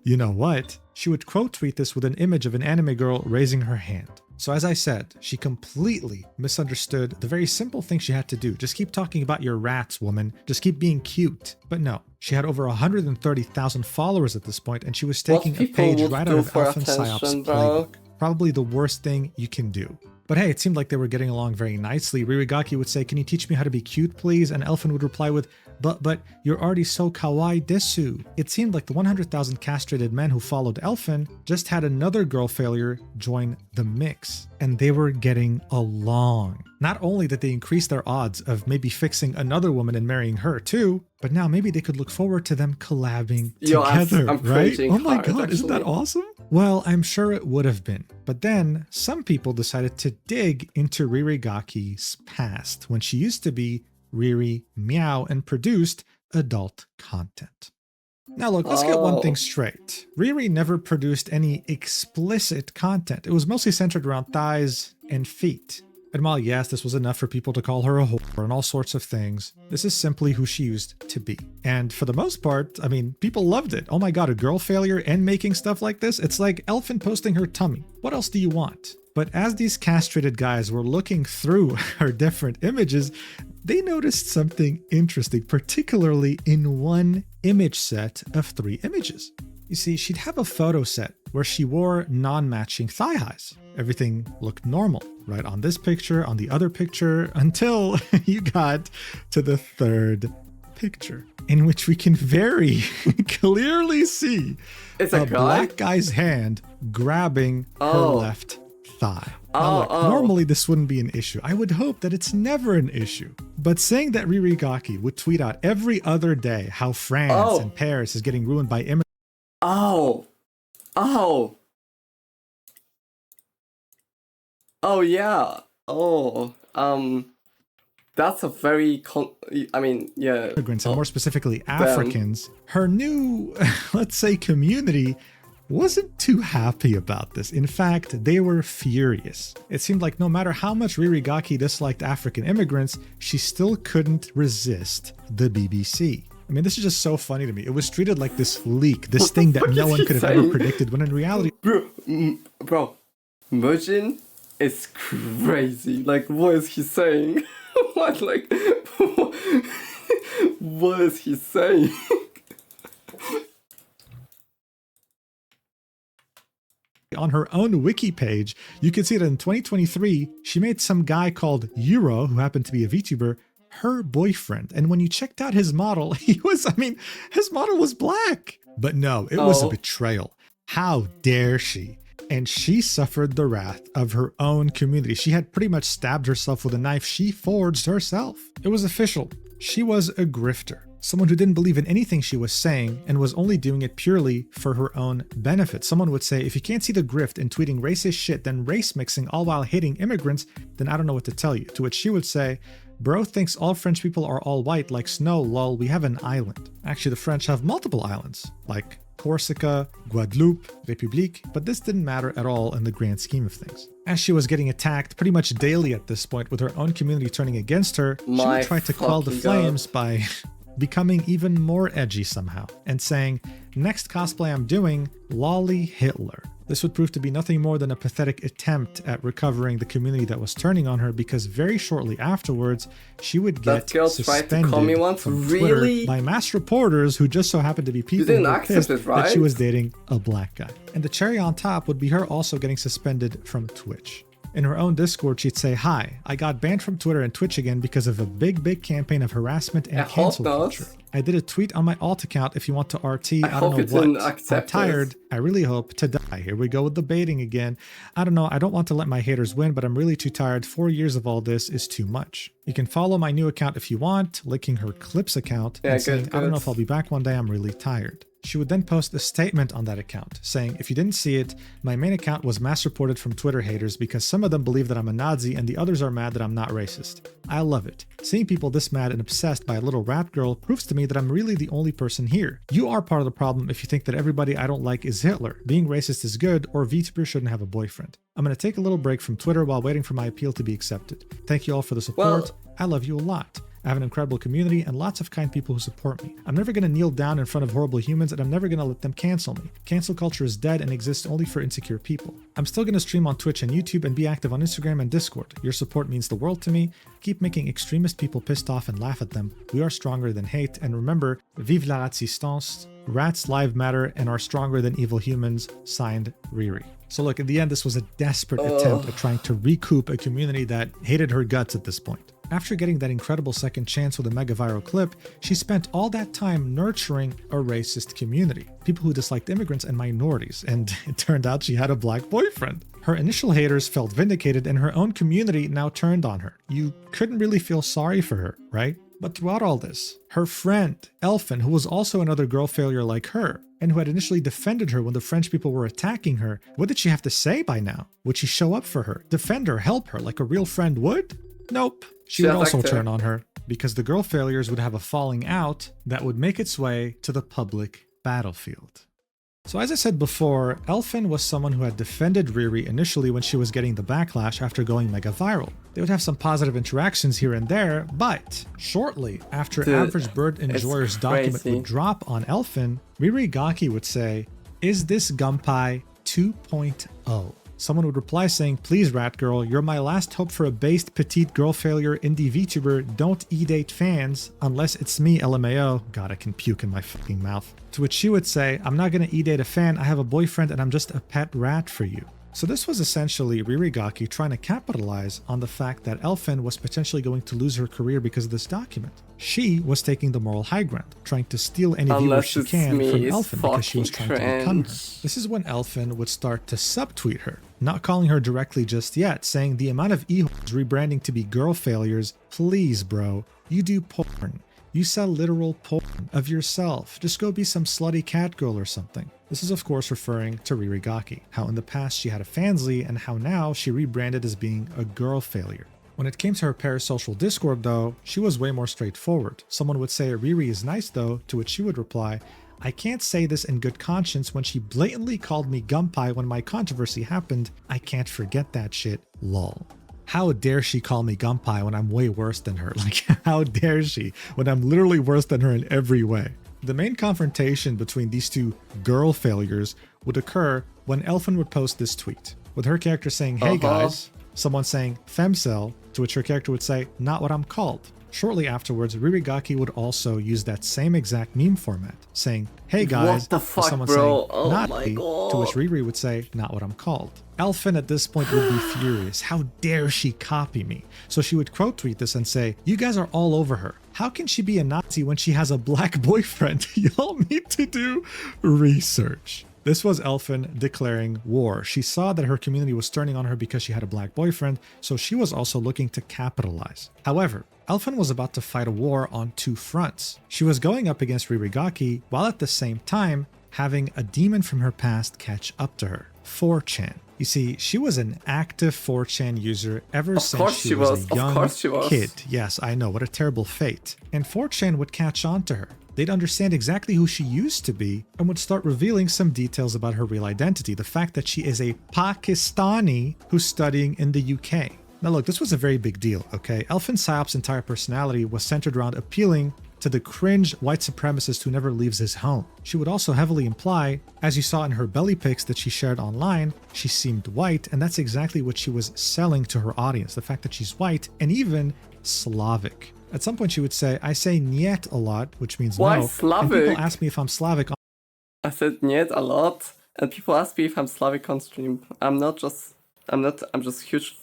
you know what," she would quote tweet this with an image of an anime girl raising her hand. So as I said, she completely misunderstood the very simple thing she had to do. Just keep talking about your rats, woman. Just keep being cute. But no, she had over 130,000 followers at this point, and she was taking a page right out of Elfinpsyop's playbook. Probably the worst thing you can do. But hey, it seemed like they were getting along very nicely. Ririgaki would say, "Can you teach me how to be cute, please?" And Elfin would reply with, but you're already so kawaii desu." It seemed like the 100,000 castrated men who followed Elfin just had another girl failure join the mix, and they were getting along. Not only did they increase their odds of maybe fixing another woman and marrying her too, but now maybe they could look forward to them collabing together, right? Oh my god, isn't that awesome? Well, I'm sure it would have been. But then some people decided to dig into Ririgaki's past when she used to be Riri Meow and produced adult content. Now look, let's get one thing straight. Riri never produced any explicit content. It was mostly centered around thighs and feet. And while yes, this was enough for people to call her a whore and all sorts of things, this is simply who she used to be. And for the most part, I mean, people loved it. Oh my god, a girl failure and making stuff like this? It's like Elfin posting her tummy. What else do you want? But as these castrated guys were looking through her different images, they noticed something interesting, particularly in one image set of 3 images. You see, she'd have a photo set where she wore non-matching thigh highs. Everything looked normal, right on this picture, on the other picture, until you got to the third picture, in which we can very clearly see It's a a guy? black guy's hand grabbing her left thigh. Now look, normally this wouldn't be an issue. I would hope that it's never an issue. But saying that Ririgaki would tweet out every other day how France and Paris is getting ruined by immigrants. Oh yeah. That's a very Immigrants, and more specifically Africans, her new, let's say, community wasn't too happy about this. In fact, they were furious. It seemed like no matter how much Ririgaki disliked African immigrants, she still couldn't resist the BBC. I mean, this is just so funny to me. It was treated like this leak, this thing that no one could have ever predicted, when in reality... Bro, Mujin is crazy. Like, what is he saying? What is he saying? On her own wiki page, you can see that in 2023, she made some guy called Euro, who happened to be a VTuber, her boyfriend. And when you checked out his model, his model was black. But no, it was a betrayal. How dare she? And she suffered the wrath of her own community. She had pretty much stabbed herself with a knife she forged herself. It was official. She was a grifter. Someone who didn't believe in anything she was saying and was only doing it purely for her own benefit. Someone would say, if you can't see the grift in tweeting racist shit, then race mixing all while hating immigrants, then I don't know what to tell you. To which she would say, bro thinks all French people are all white like snow, lol, we have an island. Actually, the French have multiple islands, like Corsica, Guadeloupe, République, but this didn't matter at all in the grand scheme of things. As she was getting attacked pretty much daily at this point, with her own community turning against her, she would try to quell the flames by becoming even more edgy somehow, and saying, next cosplay I'm doing, Lolly Hitler. This would prove to be nothing more than a pathetic attempt at recovering the community that was turning on her, because very shortly afterwards, she would get suspended from Twitter by mass reporters who just so happened to be people who were pissed that she was dating a black guy. And the cherry on top would be her also getting suspended from Twitch. In her own Discord, she'd say, hi, I got banned from Twitter and Twitch again because of a big campaign of harassment and cancel culture. I did a tweet on my alt account if you want to RT, I don't know what. I'm tired. I really hope to die. Here we go with the baiting again. I don't know. I don't want to let my haters win, but I'm really too tired. 4 years of all this is too much. You can follow my new account if you want, linking her Clips account and saying, I don't know if I'll be back one day. I'm really tired. She would then post a statement on that account saying, if you didn't see it, my main account was mass reported from Twitter haters because some of them believe that I'm a Nazi and the others are mad that I'm not racist. I love it. Seeing people this mad and obsessed by a little rap girl proves to me that I'm really the only person here. You are part of the problem if you think that everybody I don't like is Hitler. Being racist is good, or VTuber shouldn't have a boyfriend. I'm going to take a little break from Twitter while waiting for my appeal to be accepted. Thank you all for the support. I love you a lot. I have an incredible community and lots of kind people who support me. I'm never going to kneel down in front of horrible humans, and I'm never going to let them cancel me. Cancel culture is dead and exists only for insecure people. I'm still going to stream on Twitch and YouTube and be active on Instagram and Discord. Your support means the world to me. Keep making extremist people pissed off and laugh at them. We are stronger than hate. And remember, vive la résistance. Rats live matter and are stronger than evil humans. Signed, Riri. So look, in the end, this was a desperate attempt at trying to recoup a community that hated her guts at this point. After getting that incredible second chance with a mega viral clip, she spent all that time nurturing a racist community, people who disliked immigrants and minorities, and it turned out she had a black boyfriend. Her initial haters felt vindicated and her own community now turned on her. You couldn't really feel sorry for her, right? But throughout all this, her friend, Elfin, who was also another girl failure like her, and who had initially defended her when the French people were attacking her, what did she have to say by now? Would she show up for her, defend her, help her like a real friend would? Nope. She would also turn on her, because the girl failures would have a falling out that would make its way to the public battlefield. So as I said before, Elfin was someone who had defended Riri initially when she was getting the backlash after going mega viral. They would have some positive interactions here and there, but shortly after Average Bird Enjoyer's document would drop on Elfin, Ririgaki would say, is this Gunpei 2.0? someone would reply saying, please rat girl, you're my last hope for a based petite girl failure indie VTuber, don't e-date fans, unless it's me LMAO. God, I can puke in my fucking mouth. To which she would say, I'm not gonna e-date a fan, I have a boyfriend and I'm just a pet rat for you. So this was essentially Ririgaki trying to capitalize on the fact that Elfin was potentially going to lose her career because of this document. She was taking the moral high ground, trying to steal any viewers she can from Elfin because she was trying to become her. This is when Elfin would start to subtweet her, not calling her directly just yet, saying the amount of e-holes rebranding to be girl failures, please bro, you do porn. You sell literal porn of yourself. Just go be some slutty cat girl or something. This is of course referring to Ririgaki, how in the past she had a fansly and how now she rebranded as being a girl failure. When it came to her parasocial Discord though, she was way more straightforward. Someone would say Riri is nice though, to which she would reply, I can't say this in good conscience when she blatantly called me gumpie when my controversy happened. I can't forget that shit, lol. How dare she call me gumpie when I'm way worse than her? Like, how dare she when I'm literally worse than her in every way? The main confrontation between these two girl failures would occur when Elfin would post this tweet, with her character saying, hey guys, someone saying femcel, to which her character would say, not what I'm called. Shortly afterwards, Ririgaki would also use that same exact meme format, saying, hey guys, what the fuck, someone bro? saying, not me, to which Riri would say, not what I'm called. Elfin at this point would be furious. How dare she copy me? So she would quote tweet this and say, you guys are all over her. How can she be a Nazi when she has a black boyfriend? Y'all need to do research. This was Elfin declaring war. She saw that her community was turning on her because she had a black boyfriend, so she was also looking to capitalize. However, Elfin was about to fight a war on two fronts. She was going up against Ririgaki, while at the same time having a demon from her past catch up to her, 4chan. You see, she was an active 4chan user ever since she was a young kid. Yes, I know, what a terrible fate. And 4chan would catch on to her. They'd understand exactly who she used to be and would start revealing some details about her real identity. The fact that she is a Pakistani who's studying in the UK. Now look, this was a very big deal, okay? Elfinpsyop's entire personality was centered around appealing to the cringe white supremacist who never leaves his home. She would also heavily imply, as you saw in her belly pics that she shared online, she seemed white, and that's exactly what she was selling to her audience, the fact that she's white and even Slavic. At some point she would say, I say niet a lot, which means Why no. Slavic? And people ask me if I'm Slavic. I said niet a lot, and people ask me if I'm Slavic on stream. I'm just huge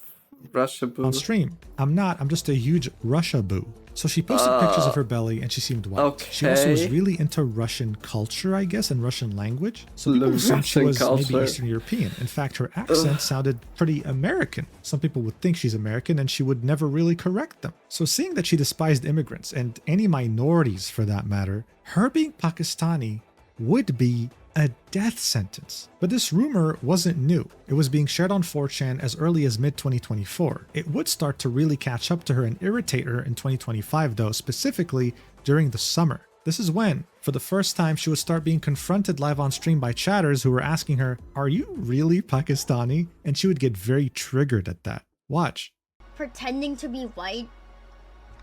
Russia boo. On stream. I'm just a huge Russia boo. So she posted pictures of her belly and she seemed white. Okay. She also was really into Russian culture, I guess, and Russian language. So people assumed she was maybe Eastern European. In fact, her accent sounded pretty American. Some people would think she's American and she would never really correct them. So seeing that she despised immigrants and any minorities for that matter, her being Pakistani would be a death sentence. But this rumor wasn't new. It was being shared on 4chan as early as mid-2024. It would start to really catch up to her and irritate her in 2025 though, specifically during the summer. This is when, for the first time, she would start being confronted live on stream by chatters who were asking her, are you really Pakistani? And she would get very triggered at that. Watch. Pretending to be white?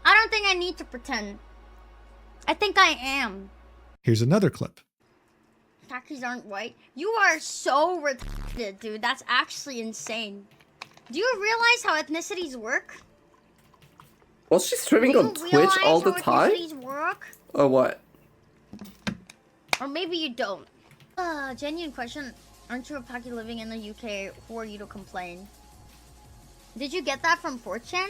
I don't think I need to pretend. I think I am. Here's another clip. Takis aren't white. You are so retarded, dude. That's actually insane. Do you realize how ethnicities work? Was she streaming on Twitch all the time? Ethnicities work? Or what? Or maybe you don't. Genuine question. Aren't you a Paki living in the UK? Who are you to complain? Did you get that from 4chan?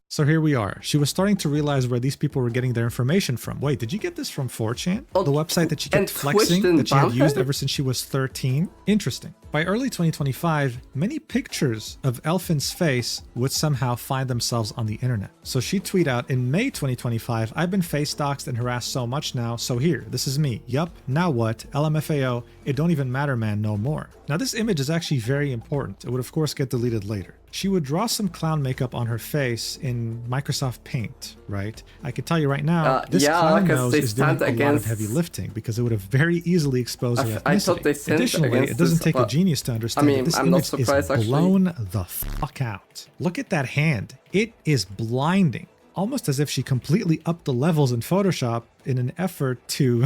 So here we are. She was starting to realize where these people were getting their information from. Wait, did you get this from 4chan? The website that she kept flexing, that she had used ever since she was 13? Interesting. By early 2025, many pictures of Elfin's face would somehow find themselves on the internet. So she tweeted out in May 2025, I've been face doxed and harassed so much now, so here, this is me. Yup, now what? LMFAO, it don't even matter man, no more. Now this image is actually very important. It would of course get deleted later. She would draw some clown makeup on her face in Microsoft Paint, right? I can tell you right now, this clown nose is doing a lot of heavy lifting because it would have very easily exposed her ethnicity. I thought they sent Additionally, it doesn't take a genius to understand that this image is blown the fuck out. Look at that hand. It is blinding. Almost as if she completely upped the levels in Photoshop in an effort to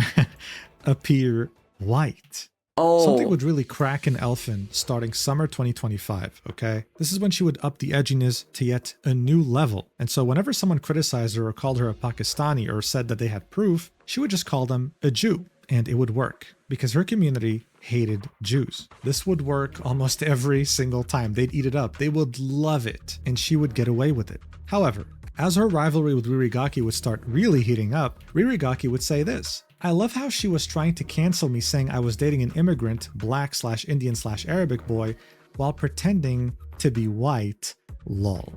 appear white. Oh. Something would really crack in Elfin starting summer 2025, okay? This is when she would up the edginess to yet a new level. And so whenever someone criticized her or called her a Pakistani or said that they had proof, she would just call them a Jew. And it would work because her community hated Jews. This would work almost every single time. They'd eat it up. They would love it. And she would get away with it. However, as her rivalry with Ririgaki would start really heating up, Ririgaki would say this: I love how she was trying to cancel me saying I was dating an immigrant, black/Indian/Arabic boy, while pretending to be white, lol.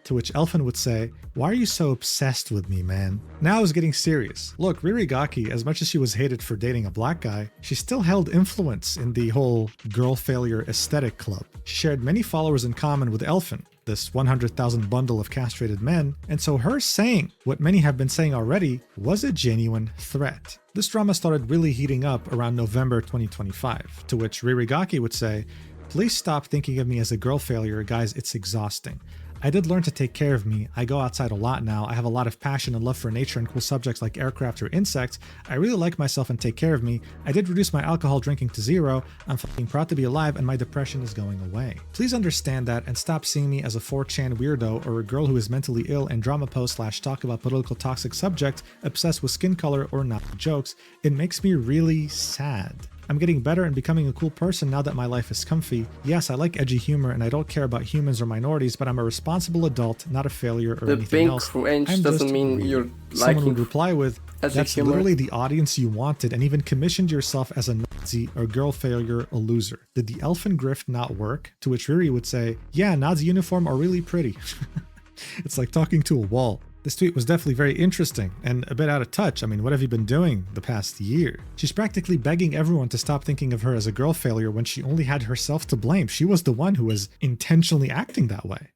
To which Elfin would say, why are you so obsessed with me, man? Now I was getting serious. Look, Ririgaki, as much as she was hated for dating a black guy, she still held influence in the whole girl failure aesthetic club. She shared many followers in common with Elfin, this 100,000 bundle of castrated men, and so her saying what many have been saying already was a genuine threat. This drama started really heating up around November 2025, to which Ririgaki would say, please stop thinking of me as a girl failure, guys, it's exhausting. I did learn to take care of me. I go outside a lot now. I have a lot of passion and love for nature and cool subjects like aircraft or insects. I really like myself and take care of me. I did reduce my alcohol drinking to 0. I'm fucking proud to be alive and my depression is going away. Please understand that and stop seeing me as a 4chan weirdo or a girl who is mentally ill and drama post / talk about political toxic subject, obsessed with skin color or not jokes. It makes me really sad. I'm getting better and becoming a cool person now that my life is comfy. Yes, I like edgy humor and I don't care about humans or minorities, but I'm a responsible adult, not a failure or anything else. Cringe doesn't mean you're Someone would reply with, that's humor. literally the audience you wanted and even commissioned yourself as a Nazi or girl failure, a loser. Did the Elfin grift not work? To which Riri would say, yeah, Nazi uniform are really pretty. It's like talking to a wall. This tweet was definitely very interesting and a bit out of touch. I mean, what have you been doing the past year? She's practically begging everyone to stop thinking of her as a girl failure when she only had herself to blame. She was the one who was intentionally acting that way.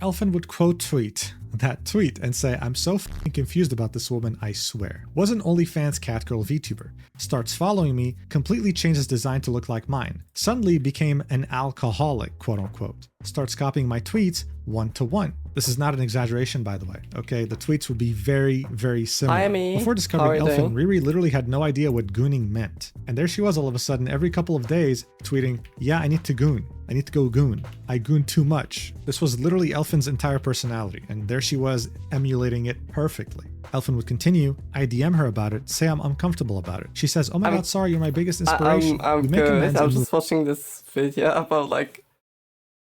Elfin would quote tweet that tweet and say, I'm so fucking confused about this woman, I swear. Wasn't OnlyFans catgirl VTuber. Starts following me, completely changes design to look like mine. Suddenly became an alcoholic, quote unquote. Starts copying my tweets 1-to-1. This is not an exaggeration, by the way, okay? The tweets would be very, very similar. Hi, me. Before discovering How are you Elfin, Riri literally had no idea what gooning meant. And there she was all of a sudden, every couple of days, tweeting, yeah, I need to goon. I need to go goon. I goon too much. This was literally Elfin's entire personality, and there she was emulating it perfectly. Elfin would continue, I DM her about it, say I'm uncomfortable about it. She says, oh my god, sorry, you're my biggest inspiration. I'm good. I'm just watching this video about like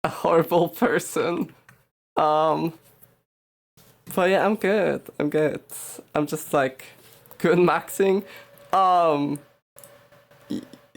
a horrible person. But yeah, I'm good. I'm just like good maxing.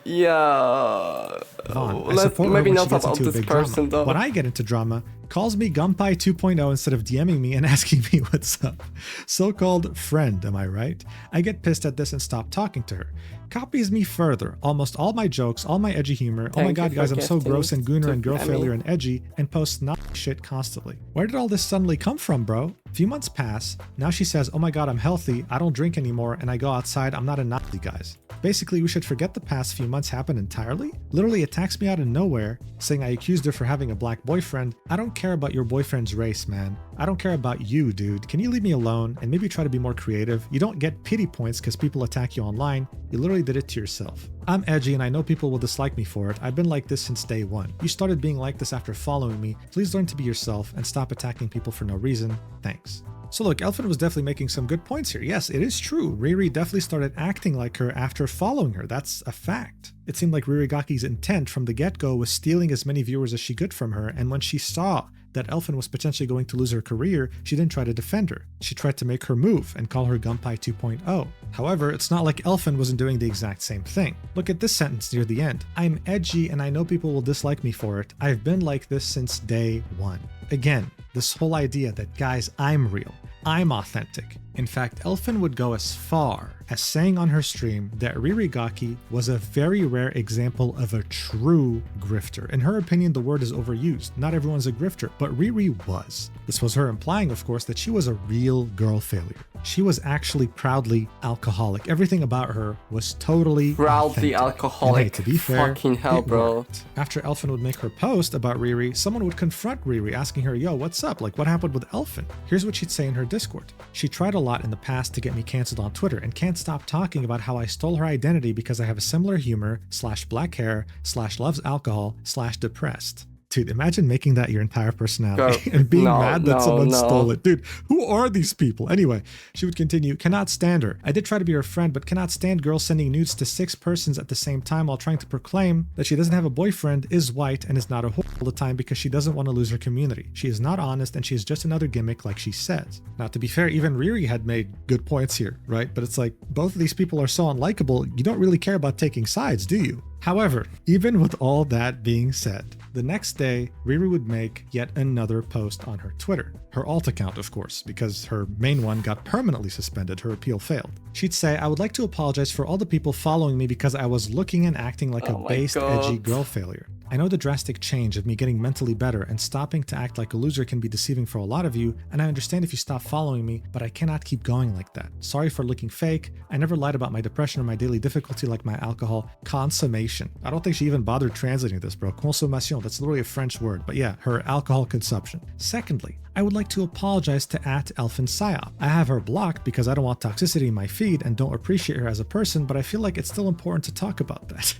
Yeah. Let's maybe not about this person though. When I get into drama, calls me Gunpai 2.0 instead of DMing me and asking me what's up. So-called friend, am I right? I get pissed at this and stop talking to her. Copies me further, almost all my jokes, all my edgy humor, oh my god guys, I'm so gross and gooner and girl failure and edgy, and posts not shit constantly. Where did all this suddenly come from, bro? A few months pass, now she says, oh my god, I'm healthy, I don't drink anymore, and I go outside, I'm not a Nazi, guys. Basically, we should forget the past few months happened entirely? Literally attacks me out of nowhere, saying I accused her for having a black boyfriend. I don't care about your boyfriend's race, man. I don't care about you, dude. Can you leave me alone and maybe try to be more creative? You don't get pity points because people attack you online. You literally did it to yourself. I'm edgy and I know people will dislike me for it. I've been like this since day one. You started being like this after following me. Please learn to be yourself and stop attacking people for no reason. Thanks. So look, Elfin was definitely making some good points here. Yes, it is true. Riri definitely started acting like her after following her. That's a fact. It seemed like Ririgaki's intent from the get-go was stealing as many viewers as she could from her, and when she saw that Elfin was potentially going to lose her career, she didn't try to defend her. She tried to make her move and call her Gunpai 2.0. However, it's not like Elfin wasn't doing the exact same thing. Look at this sentence near the end. I'm edgy and I know people will dislike me for it. I've been like this since day one. Again, this whole idea that, guys, I'm real. I'm authentic. In fact, Elfin would go as far as saying on her stream that Ririgaki was a very rare example of a true grifter. In her opinion, the word is overused. Not everyone's a grifter, but Riri was. This was her implying, of course, that she was a real girl failure. She was actually proudly alcoholic. Everything about her was totally proudly authentic. alcoholic. And hey, to be fair, fucking hell, bro. After Elfin would make her post about Riri, someone would confront Riri, asking asking her, yo, what's up? Like, what happened with Elfin? Here's what she'd say in her Discord. She tried a lot in the past to get me canceled on Twitter and can't stop talking about how I stole her identity because I have a similar humor / black hair / loves alcohol / depressed. Dude, imagine making that your entire personality and being mad that someone stole it. Dude, who are these people? Anyway, she would continue, cannot stand her. I did try to be her friend, but cannot stand girls sending nudes to 6 persons at the same time while trying to proclaim that she doesn't have a boyfriend, is white, and is not a whore all the time because she doesn't want to lose her community. She is not honest, and she is just another gimmick like she says. Now, to be fair, even Riri had made good points here, right? But it's like, both of these people are so unlikable, you don't really care about taking sides, do you? However, even with all that being said, the next day, Riri would make yet another post on her Twitter. Her alt account, of course, because her main one got permanently suspended. Her appeal failed. She'd say, I would like to apologize for all the people following me because I was looking and acting like a based, edgy girl failure. I know the drastic change of me getting mentally better and stopping to act like a loser can be deceiving for a lot of you, and I understand if you stop following me, but I cannot keep going like that. Sorry for looking fake. I never lied about my depression or my daily difficulty like my alcohol consummation. I don't think she even bothered translating this, bro. Consommation, that's literally a French word, but yeah, her alcohol consumption. Secondly, I would like to apologize to @Elfinpsyop. I have her blocked because I don't want toxicity in my feed and don't appreciate her as a person, but I feel like it's still important to talk about that.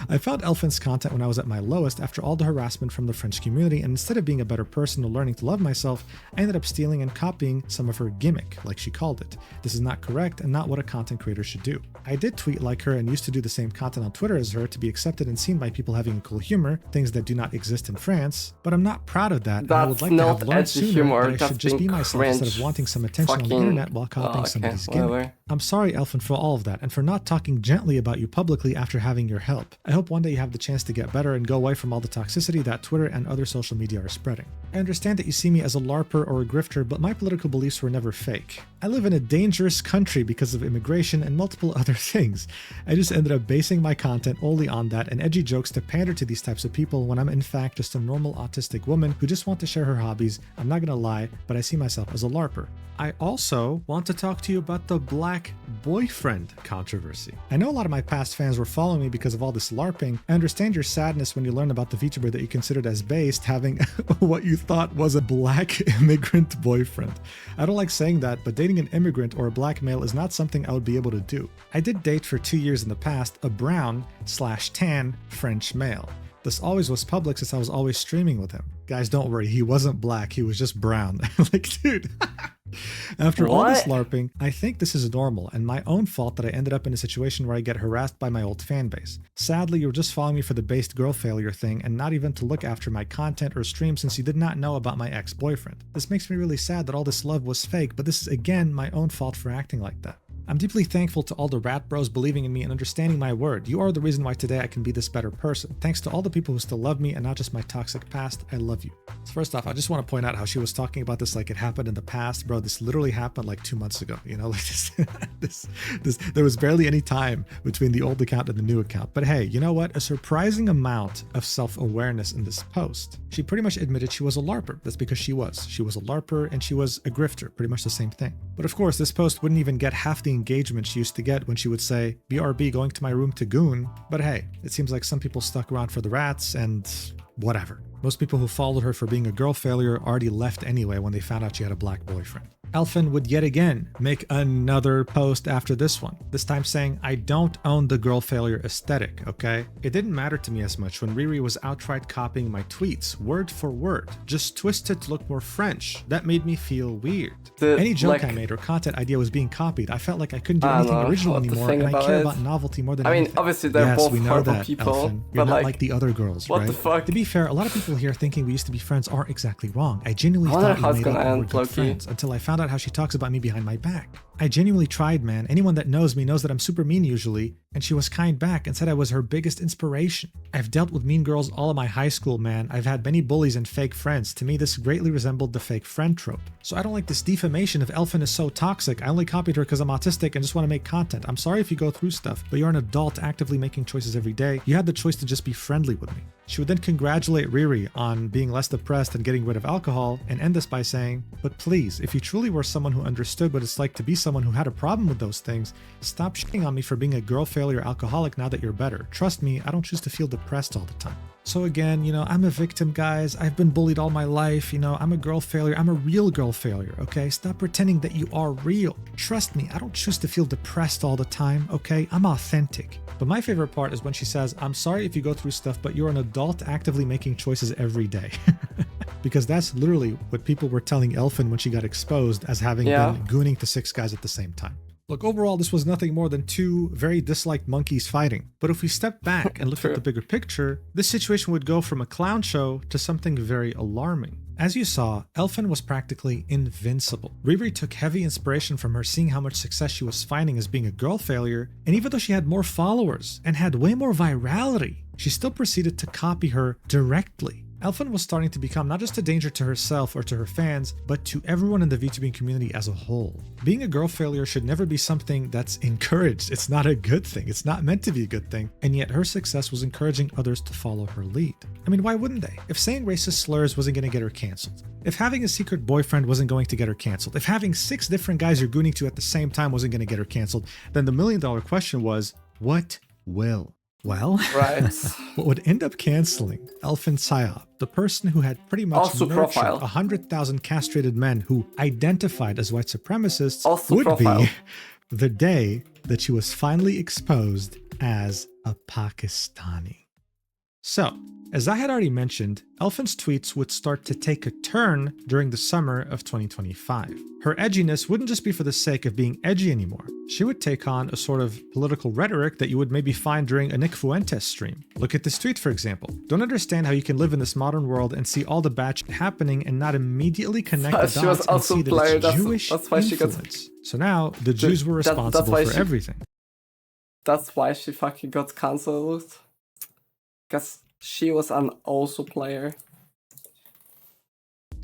I found Elfin's content when I was at my lowest after all the harassment from the French community, and instead of being a better person or learning to love myself, I ended up stealing and copying some of her gimmick, like she called it. This is not correct and not what a content creator should do. I did tweet like her and used to do the same content on Twitter as her to be accepted and seen by people having cool humor, things that do not exist in France, but I'm not proud of that, and I would like to have learned sooner that I should just be myself instead of wanting some attention on the internet while copying somebody's gimmick. I'm sorry, Elfin, for all of that, and for not talking gently about you publicly after having your help. I hope one day you have the chance to get better and go away from all the toxicity that Twitter and other social media are spreading. I understand that you see me as a LARPer or a grifter, but my political beliefs were never fake. I live in a dangerous country because of immigration and multiple other things. I just ended up basing my content only on that and edgy jokes to pander to these types of people when I'm in fact just a normal autistic woman who just want to share her hobbies. I'm not gonna lie, but I see myself as a LARPer. I also want to talk to you about the black boyfriend controversy. I know a lot of my past fans were following me because of all this LARPing. I understand your sadness when you learn about the VTuber that you considered as based having what you thought was a black immigrant boyfriend. I don't like saying that, but dating an immigrant or a black male is not something I would be able to do. I did date for 2 years in the past a brown/tan French male. This always was public since I was always streaming with him. Guys, don't worry, he wasn't black, he was just brown. Like, dude. After all this LARPing, I think this is normal and my own fault that I ended up in a situation where I get harassed by my old fan base. Sadly, you were just following me for the based girl failure thing and not even to look after my content or stream since you did not know about my ex-boyfriend. This makes me really sad that all this love was fake, but this is again my own fault for acting like that. I'm deeply thankful to all the rat bros believing in me and understanding my word. You are the reason why today I can be this better person. Thanks to all the people who still love me and not just my toxic past, I love you. So first off, I just want to point out how she was talking about this like it happened in the past. Bro, this literally happened like 2 months ago. You know, like this, there was barely any time between the old account and the new account. But hey, you know what? A surprising amount of self-awareness in this post. She pretty much admitted she was a LARPer. That's because she was. She was a LARPer and she was a grifter, pretty much the same thing. But of course, this post wouldn't even get half the engagement she used to get when she would say, BRB going to my room to goon. But hey, it seems like some people stuck around for the rats and whatever. Most people who followed her for being a girl failure already left anyway when they found out she had a black boyfriend. Elfin would yet again make another post after this one, this time saying, I don't own the girl failure aesthetic, okay? It didn't matter to me as much when Riri was outright copying my tweets, word for word, just twisted to look more French. That made me feel weird. Any joke I made or content idea was being copied. I felt like I couldn't do anything original anymore, and I care about novelty more than anything. Obviously they're both we know horrible that, people, Elfin. You're not like the other girls, what right? the fuck? To be fair, a lot of people here thinking we used to be friends aren't exactly wrong. I genuinely thought we made up and were good friends until I found out how she talks about me behind my back. I genuinely tried, man. Anyone that knows me knows that I'm super mean usually, and she was kind back and said I was her biggest inspiration. I've dealt with mean girls all of my high school, man. I've had many bullies and fake friends. To me, this greatly resembled the fake friend trope. So I don't like this defamation of Elfin is so toxic. I only copied her because I'm autistic and just want to make content. I'm sorry if you go through stuff, but you're an adult actively making choices every day. You had the choice to just be friendly with me. She would then congratulate Riri on being less depressed and getting rid of alcohol and end this by saying, but please, if you truly were someone who understood what it's like to be someone who had a problem with those things, stop shitting on me for being a girl failure alcoholic now that you're better. Trust me, I don't choose to feel depressed all the time. So again, I'm a victim, guys. I've been bullied all my life. I'm a girl failure. I'm a real girl failure, okay? Stop pretending that you are real. Trust me, I don't choose to feel depressed all the time, okay? I'm authentic. But my favorite part is when she says, I'm sorry if you go through stuff, but you're an adult actively making choices every day. Because that's literally what people were telling Elfin when she got exposed as having been gooning to 6 guys at the same time. Look, overall, this was nothing more than 2 very disliked monkeys fighting. But if we step back and look at the bigger picture, this situation would go from a clown show to something very alarming. As you saw, Elfin was practically invincible. Riri took heavy inspiration from her seeing how much success she was finding as being a girl failure, and even though she had more followers and had way more virality, she still proceeded to copy her directly. Elfin was starting to become not just a danger to herself or to her fans, but to everyone in the VTubing community as a whole. Being a girl failure should never be something that's encouraged. It's not a good thing. It's not meant to be a good thing. And yet her success was encouraging others to follow her lead. I mean, why wouldn't they? If saying racist slurs wasn't going to get her canceled, if having a secret boyfriend wasn't going to get her canceled, if having 6 different guys you're gooning to at the same time wasn't going to get her canceled, then the $1,000,000 question was, what will? Well, what would end up canceling Elfinpsyop, the person who had pretty much nurtured 100,000 castrated men who identified as white supremacists, would be the day that she was finally exposed as a Pakistani. So, as I had already mentioned, Elfin's tweets would start to take a turn during the summer of 2025. Her edginess wouldn't just be for the sake of being edgy anymore. She would take on a sort of political rhetoric that you would maybe find during a Nick Fuentes stream. Look at this tweet, for example. Don't understand how you can live in this modern world and see all the bad shit happening and not immediately connect the dots and see that it's Jewish influence. So now, the Jews were responsible for everything. That's why she fucking got cancelled. Because she was an also player.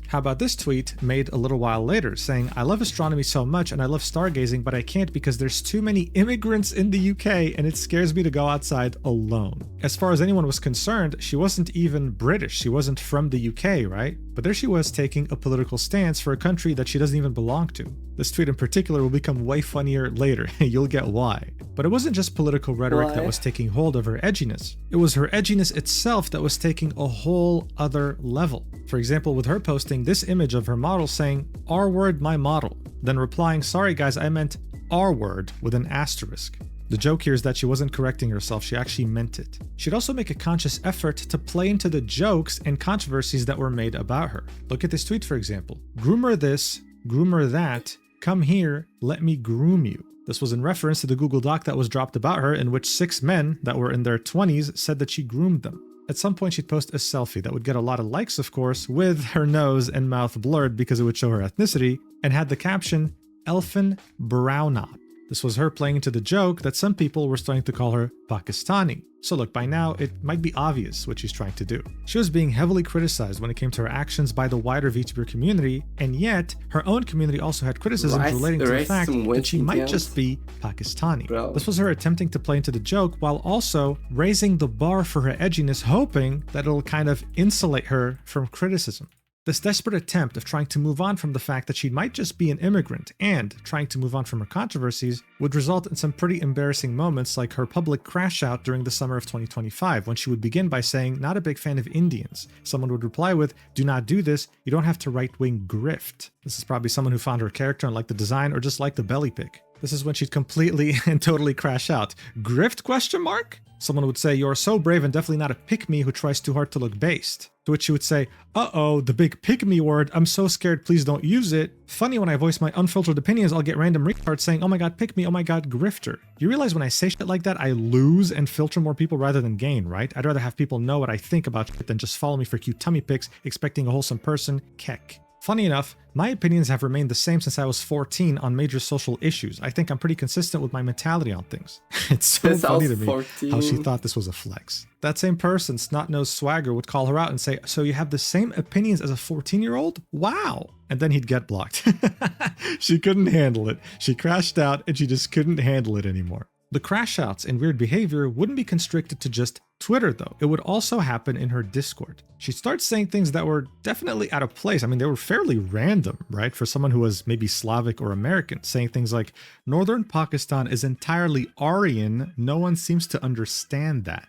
How about this tweet made a little while later saying, I love astronomy so much and I love stargazing, but I can't because there's too many immigrants in the UK and it scares me to go outside alone. As far as anyone was concerned, she wasn't even British. She wasn't from the UK, right? But there she was taking a political stance for a country that she doesn't even belong to. This tweet in particular will become way funnier later. You'll get why. But it wasn't just political rhetoric that was taking hold of her edginess. It was her edginess itself that was taking a whole other level. For example, with her posting this image of her model saying, R word my model, then replying, sorry guys, I meant R word with an asterisk. The joke here is that she wasn't correcting herself, she actually meant it. She'd also make a conscious effort to play into the jokes and controversies that were made about her. Look at this tweet, for example. Groomer this, groomer that, come here, let me groom you. This was in reference to the Google Doc that was dropped about her in which 6 men that were in their 20s said that she groomed them. At some point she'd post a selfie that would get a lot of likes, of course, with her nose and mouth blurred because it would show her ethnicity, and had the caption, Elfin Brownop. This was her playing into the joke that some people were starting to call her Pakistani. So look, by now, it might be obvious what she's trying to do. She was being heavily criticized when it came to her actions by the wider VTuber community, and yet, her own community also had criticisms relating to the fact that she might just be Pakistani. This was her attempting to play into the joke while also raising the bar for her edginess, hoping that it'll kind of insulate her from criticism. This desperate attempt of trying to move on from the fact that she might just be an immigrant and trying to move on from her controversies would result in some pretty embarrassing moments like her public crash out during the summer of 2025 when she would begin by saying, not a big fan of Indians. Someone would reply with, do not do this, you don't have to right-wing grift. This is probably someone who found her character and liked the design or just liked the belly pic. This is when she'd completely and totally crash out. Grift question mark? Someone would say, you're so brave and definitely not a pick-me who tries too hard to look based. To which she would say, uh-oh, the big pick-me word, I'm so scared, please don't use it. Funny, when I voice my unfiltered opinions, I'll get random retards saying, oh my god, pick me, oh my god, grifter. You realize when I say shit like that, I lose and filter more people rather than gain, right? I'd rather have people know what I think about shit than just follow me for cute tummy pics, expecting a wholesome person, kek. Funny enough, my opinions have remained the same since I was 14 on major social issues. I think I'm pretty consistent with my mentality on things. It's so funny to me 14. How she thought this was a flex. That same person, snot-nosed swagger, would call her out and say, so you have the same opinions as a 14-year-old? Wow! And then he'd get blocked. She couldn't handle it. She crashed out and she just couldn't handle it anymore. The crash outs and weird behavior wouldn't be constricted to just Twitter though. It would also happen in her Discord. She starts saying things that were definitely out of place. I mean, they were fairly random, right? For someone who was maybe Slavic or American, saying things like, Northern Pakistan is entirely Aryan. No one seems to understand that.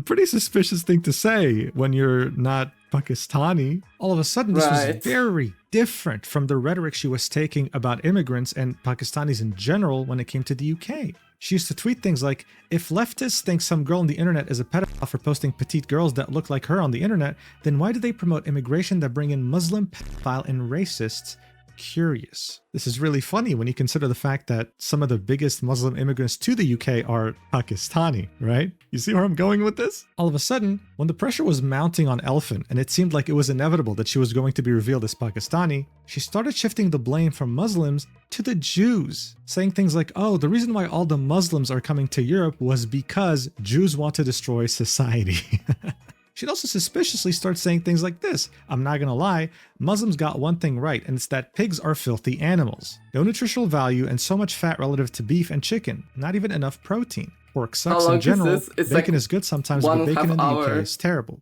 Pretty suspicious thing to say when you're not Pakistani. All of a sudden, this was very different from the rhetoric she was taking about immigrants and Pakistanis in general when it came to the UK. She used to tweet things like, if leftists think some girl on the internet is a pedophile for posting petite girls that look like her on the internet, then why do they promote immigration that bring in Muslim pedophile and racists? Curious. This is really funny when you consider the fact that some of the biggest Muslim immigrants to the UK are Pakistani, right? You see where I'm going with this? All of a sudden, when the pressure was mounting on Elfin and it seemed like it was inevitable that she was going to be revealed as Pakistani, she started shifting the blame from Muslims to the Jews, saying things like, oh, the reason why all the Muslims are coming to Europe was because Jews want to destroy society. She'd also suspiciously start saying things like this. I'm not gonna lie, Muslims got one thing right, and it's that pigs are filthy animals. No nutritional value and so much fat relative to beef and chicken. Not even enough protein. Pork sucks in general. Bacon like is good sometimes, but bacon in the UK is terrible.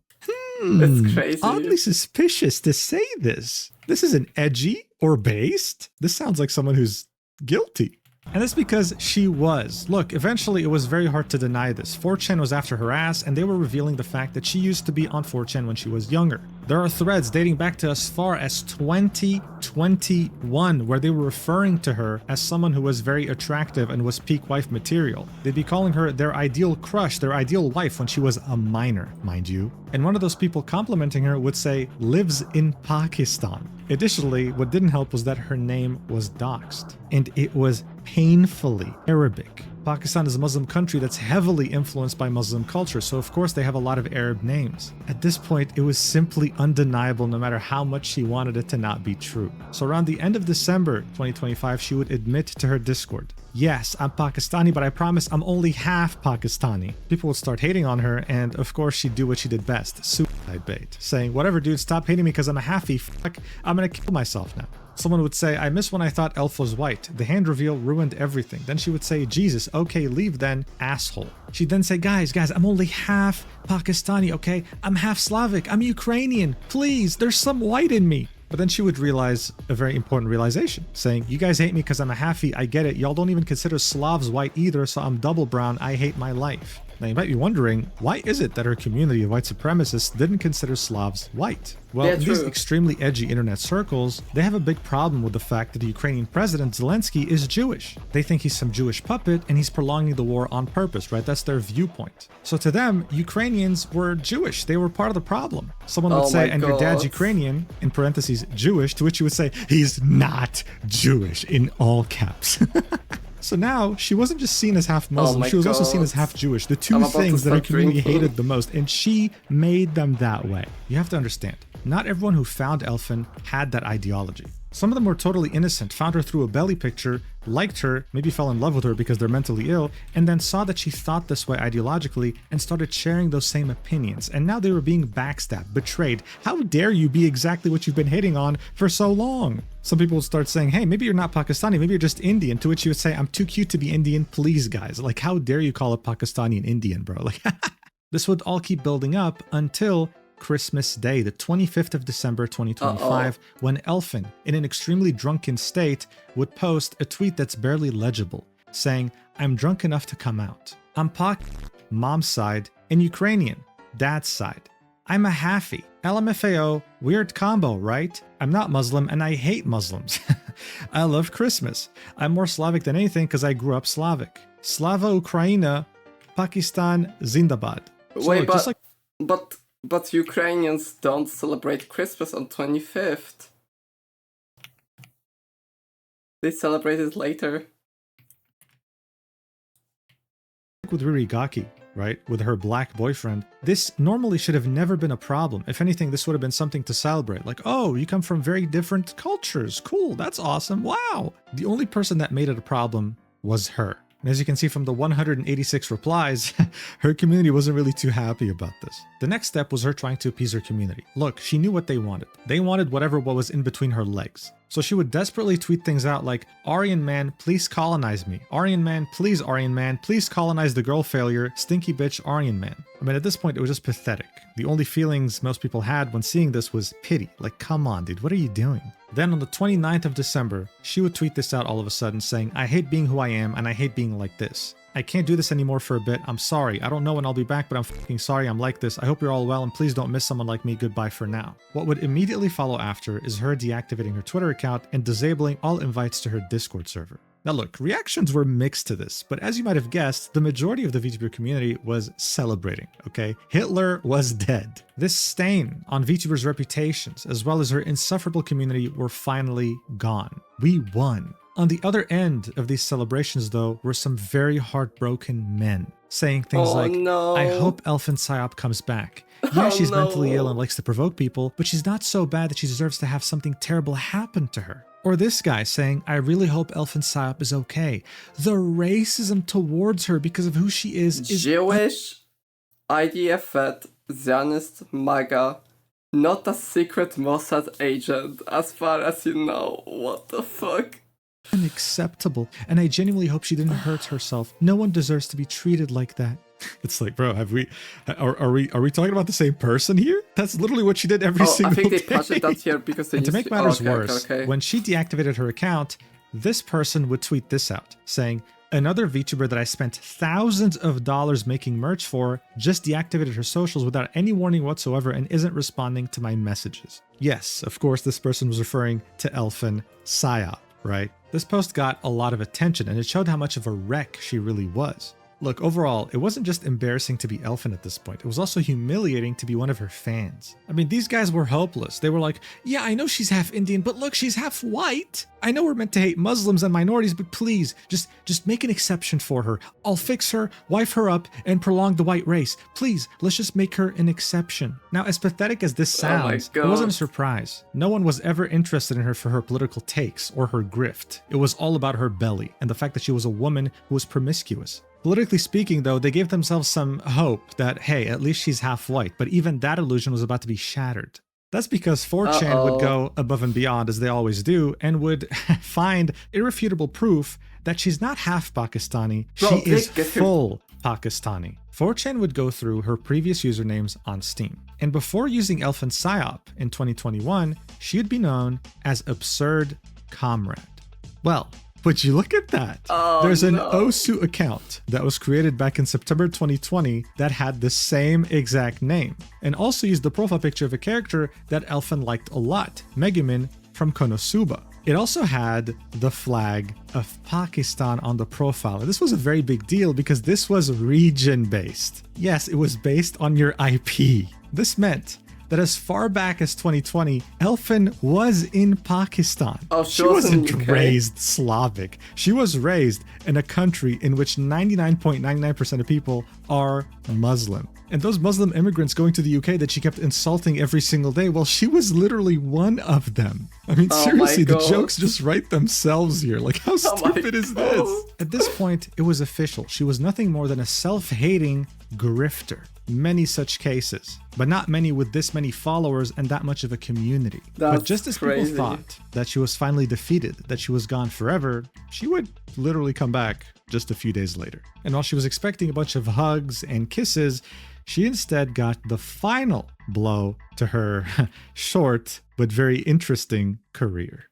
It's crazy. Oddly suspicious to say this. This isn't edgy or based. This sounds like someone who's guilty. And that's because she was. Look, eventually it was very hard to deny this. 4chan was after her ass, and they were revealing the fact that she used to be on 4chan when she was younger. There are threads dating back to as far as 2021 where they were referring to her as someone who was very attractive and was peak wife material. They'd be calling her their ideal crush, their ideal wife when she was a minor, mind you. And one of those people complimenting her would say, lives in Pakistan. Additionally, what didn't help was that her name was doxed, and it was painfully Arabic. Pakistan is a Muslim country that's heavily influenced by Muslim culture, so of course they have a lot of Arab names. At this point, it was simply undeniable no matter how much she wanted it to not be true. So around the end of December 2025, she would admit to her Discord, yes, I'm Pakistani, but I promise I'm only half Pakistani. People would start hating on her, and of course she'd do what she did best, suicide bait, saying, whatever dude, stop hating me because I'm a halfie, fuck, I'm gonna kill myself now. Someone would say, I miss when I thought Elf was white. The hand reveal ruined everything. Then she would say, Jesus, okay, leave then, asshole. She'd then say, guys, I'm only half Pakistani, okay? I'm half Slavic, I'm Ukrainian, please, there's some white in me. But then she would realize a very important realization, saying, you guys hate me because I'm a halfie, I get it, y'all don't even consider Slavs white either, so I'm double brown, I hate my life. Now you might be wondering, why is it that her community of white supremacists didn't consider Slavs white? Well, in these extremely edgy internet circles, they have a big problem with the fact that the Ukrainian president Zelensky is Jewish. They think he's some Jewish puppet and he's prolonging the war on purpose, right? That's their viewpoint. So to them, Ukrainians were Jewish. They were part of the problem. Someone would say, and your dad's Ukrainian, in parentheses, Jewish, to which you would say, he's not Jewish, in all caps. So now, she wasn't just seen as half Muslim, she was also seen as half Jewish, the two things that her community hated the most, and she made them that way. You have to understand, not everyone who found Elfin had that ideology. Some of them were totally innocent, found her through a belly picture, liked her, maybe fell in love with her because they're mentally ill, and then saw that she thought this way ideologically and started sharing those same opinions. And now they were being backstabbed, betrayed. How dare you be exactly what you've been hating on for so long? Some people would start saying, hey, maybe you're not Pakistani, maybe you're just Indian, to which you would say, I'm too cute to be Indian, please guys. Like, how dare you call a Pakistani an Indian, bro? Like, this would all keep building up until Christmas Day, the 25th of December 2025, when Elfin, in an extremely drunken state, would post a tweet that's barely legible, saying, I'm drunk enough to come out. I'm Pak, mom's side, and Ukrainian, dad's side. I'm a halfie. LMFAO, weird combo, right? I'm not Muslim and I hate Muslims. I love Christmas. I'm more Slavic than anything because I grew up Slavic. Slava Ukraina, Pakistan, Zindabad. So wait, but Ukrainians don't celebrate Christmas on 25th. They celebrate it later. With Ririgaki, right, with her black boyfriend, this normally should have never been a problem. If anything, this would have been something to celebrate. Like, oh, you come from very different cultures. Cool, that's awesome. Wow. The only person that made it a problem was her. And as you can see from the 186 replies, her community wasn't really too happy about this. The next step was her trying to appease her community. Look, she knew what they wanted. They wanted what was in between her legs. So she would desperately tweet things out like, Aryan man, please colonize me. Aryan man, please colonize the girl failure. Stinky bitch, Aryan man. I mean, at this point, it was just pathetic. The only feelings most people had when seeing this was pity. Like, come on, dude, what are you doing? Then on the 29th of December, she would tweet this out all of a sudden saying, I hate being who I am and I hate being like this. I can't do this anymore for a bit. I'm sorry. I don't know when I'll be back, but I'm fucking sorry I'm like this. I hope you're all well and please don't miss someone like me. Goodbye for now. What would immediately follow after is her deactivating her Twitter account and disabling all invites to her Discord server. Now look, reactions were mixed to this, but as you might have guessed, the majority of the VTuber community was celebrating, okay? Hitler was dead. This stain on VTubers' reputations, as well as her insufferable community, were finally gone. We won. On the other end of these celebrations, though, were some very heartbroken men saying things like, no. I hope Elfinpsyop comes back. Yeah, she's mentally ill and likes to provoke people, but she's not so bad that she deserves to have something terrible happen to her. Or this guy saying, I really hope Elfinpsyop is okay. The racism towards her because of who she is Jewish, IDF, Zionist, MAGA, not a secret Mossad agent, as far as you know. What the fuck? Unacceptable, and I genuinely hope she didn't hurt herself. No one deserves to be treated like that. It's like, bro, are we talking about the same person here? That's literally what she did every single day. I think they patched that here because they and to make matters worse, okay. When she deactivated her account, this person would tweet this out, saying, another VTuber that I spent thousands of dollars making merch for just deactivated her socials without any warning whatsoever and isn't responding to my messages. Yes, of course, this person was referring to Elfinpsyop, right? This post got a lot of attention and it showed how much of a wreck she really was. Look, overall, it wasn't just embarrassing to be Elfin at this point, it was also humiliating to be one of her fans. I mean, these guys were hopeless. They were like, yeah, I know she's half Indian, but look, she's half white. I know we're meant to hate Muslims and minorities, but please, just make an exception for her. I'll fix her, wife her up, and prolong the white race. Please, let's just make her an exception. Now, as pathetic as this sounds, it wasn't a surprise. No one was ever interested in her for her political takes or her grift. It was all about her belly and the fact that she was a woman who was promiscuous. Politically speaking, though, they gave themselves some hope that, hey, at least she's half white, but even that illusion was about to be shattered. That's because 4chan would go above and beyond, as they always do, and would find irrefutable proof that she's not half Pakistani, she is full Pakistani. 4chan would go through her previous usernames on Steam. And before using Elfinpsyop in 2021, she would be known as Absurd Comrade. Well, would you look at that? There's an Osu account that was created back in September 2020 that had the same exact name, and also used the profile picture of a character that Elfin liked a lot, Megumin from Konosuba. It also had the flag of Pakistan on the profile. This was a very big deal because this was region-based. Yes, it was based on your IP. This meant that as far back as 2020, Elfin was in Pakistan. Oh, she wasn't raised Slavic. She was raised in a country in which 99.99% of people are Muslim. And those Muslim immigrants going to the UK that she kept insulting every single day, well, she was literally one of them. I mean, seriously, the jokes just write themselves here. Like, how stupid is this? At this point, it was official. She was nothing more than a self-hating grifter. Many such cases, but not many with this many followers and that much of a community. But just as people thought that she was finally defeated, that she was gone forever, she would literally come back just a few days later. And while she was expecting a bunch of hugs and kisses, she instead got the final blow to her short but very interesting career.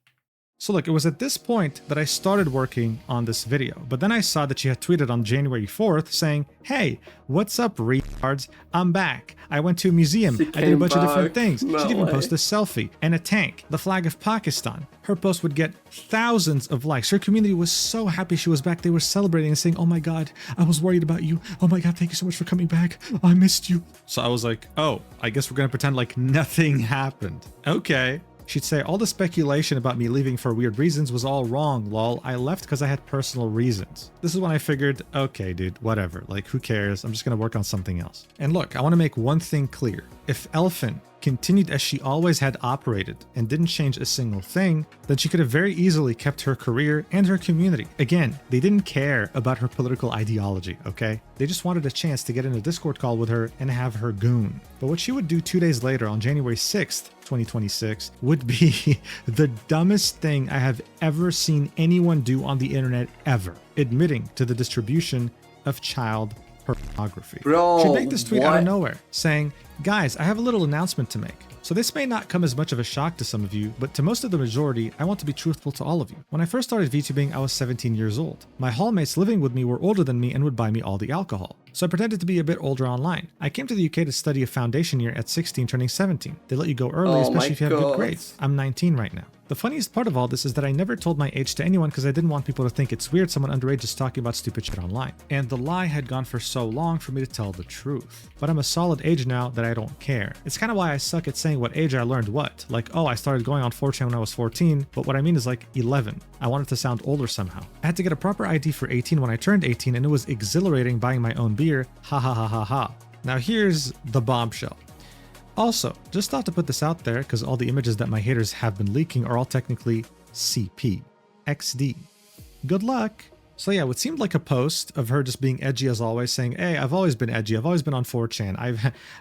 So look, it was at this point that I started working on this video, but then I saw that she had tweeted on January 4th saying, hey, what's up, retards? I'm back. I went to a museum. I did a bunch of different things. She'd even post a selfie and a tank, the flag of Pakistan. Her post would get thousands of likes. Her community was so happy she was back. They were celebrating and saying, oh my God, I was worried about you. Oh my God, thank you so much for coming back. I missed you. So I was like, oh, I guess we're going to pretend like nothing happened. Okay. She'd say, all the speculation about me leaving for weird reasons was all wrong, lol. I left because I had personal reasons. This is when I figured, okay, dude, whatever. Like, who cares? I'm just going to work on something else. And look, I want to make one thing clear. If Elfin continued as she always had operated and didn't change a single thing, then she could have very easily kept her career and her community. Again, they didn't care about her political ideology, okay? They just wanted a chance to get in a Discord call with her and have her goon. But what she would do 2 days later on January 6th, 2026 would be the dumbest thing I have ever seen anyone do on the internet ever, admitting to the distribution of child pornography. Bro, She'd make this tweet out what? of nowhere saying, "Guys, I have a little announcement to make. So this may not come as much of a shock to some of you, but to most of the majority, I want to be truthful to all of you. When I first started VTubing, I was 17 years old. My hallmates living with me were older than me and would buy me all the alcohol. So I pretended to be a bit older online. I came to the UK to study a foundation year at 16, turning 17. They let you go early, Oh especially my if you have God. good grades. I'm 19 right now. The funniest part of all this is that I never told my age to anyone because I didn't want people to think it's weird someone underage is talking about stupid shit online. And the lie had gone for so long for me to tell the truth. But I'm a solid age now that I don't care. It's kind of why I suck at saying what age I learned what. Like, oh, I started going on 4chan when I was 14, but what I mean is like 11. I wanted to sound older somehow. I had to get a proper ID for 18 when I turned 18, and it was exhilarating buying my own beer. Ha ha ha ha ha. Now here's the bombshell. Also, just thought to put this out there because all the images that my haters have been leaking are all technically CP. XD. Good luck. So yeah, what seemed like a post of her just being edgy as always, saying, "Hey, I've always been edgy. I've always been on 4chan.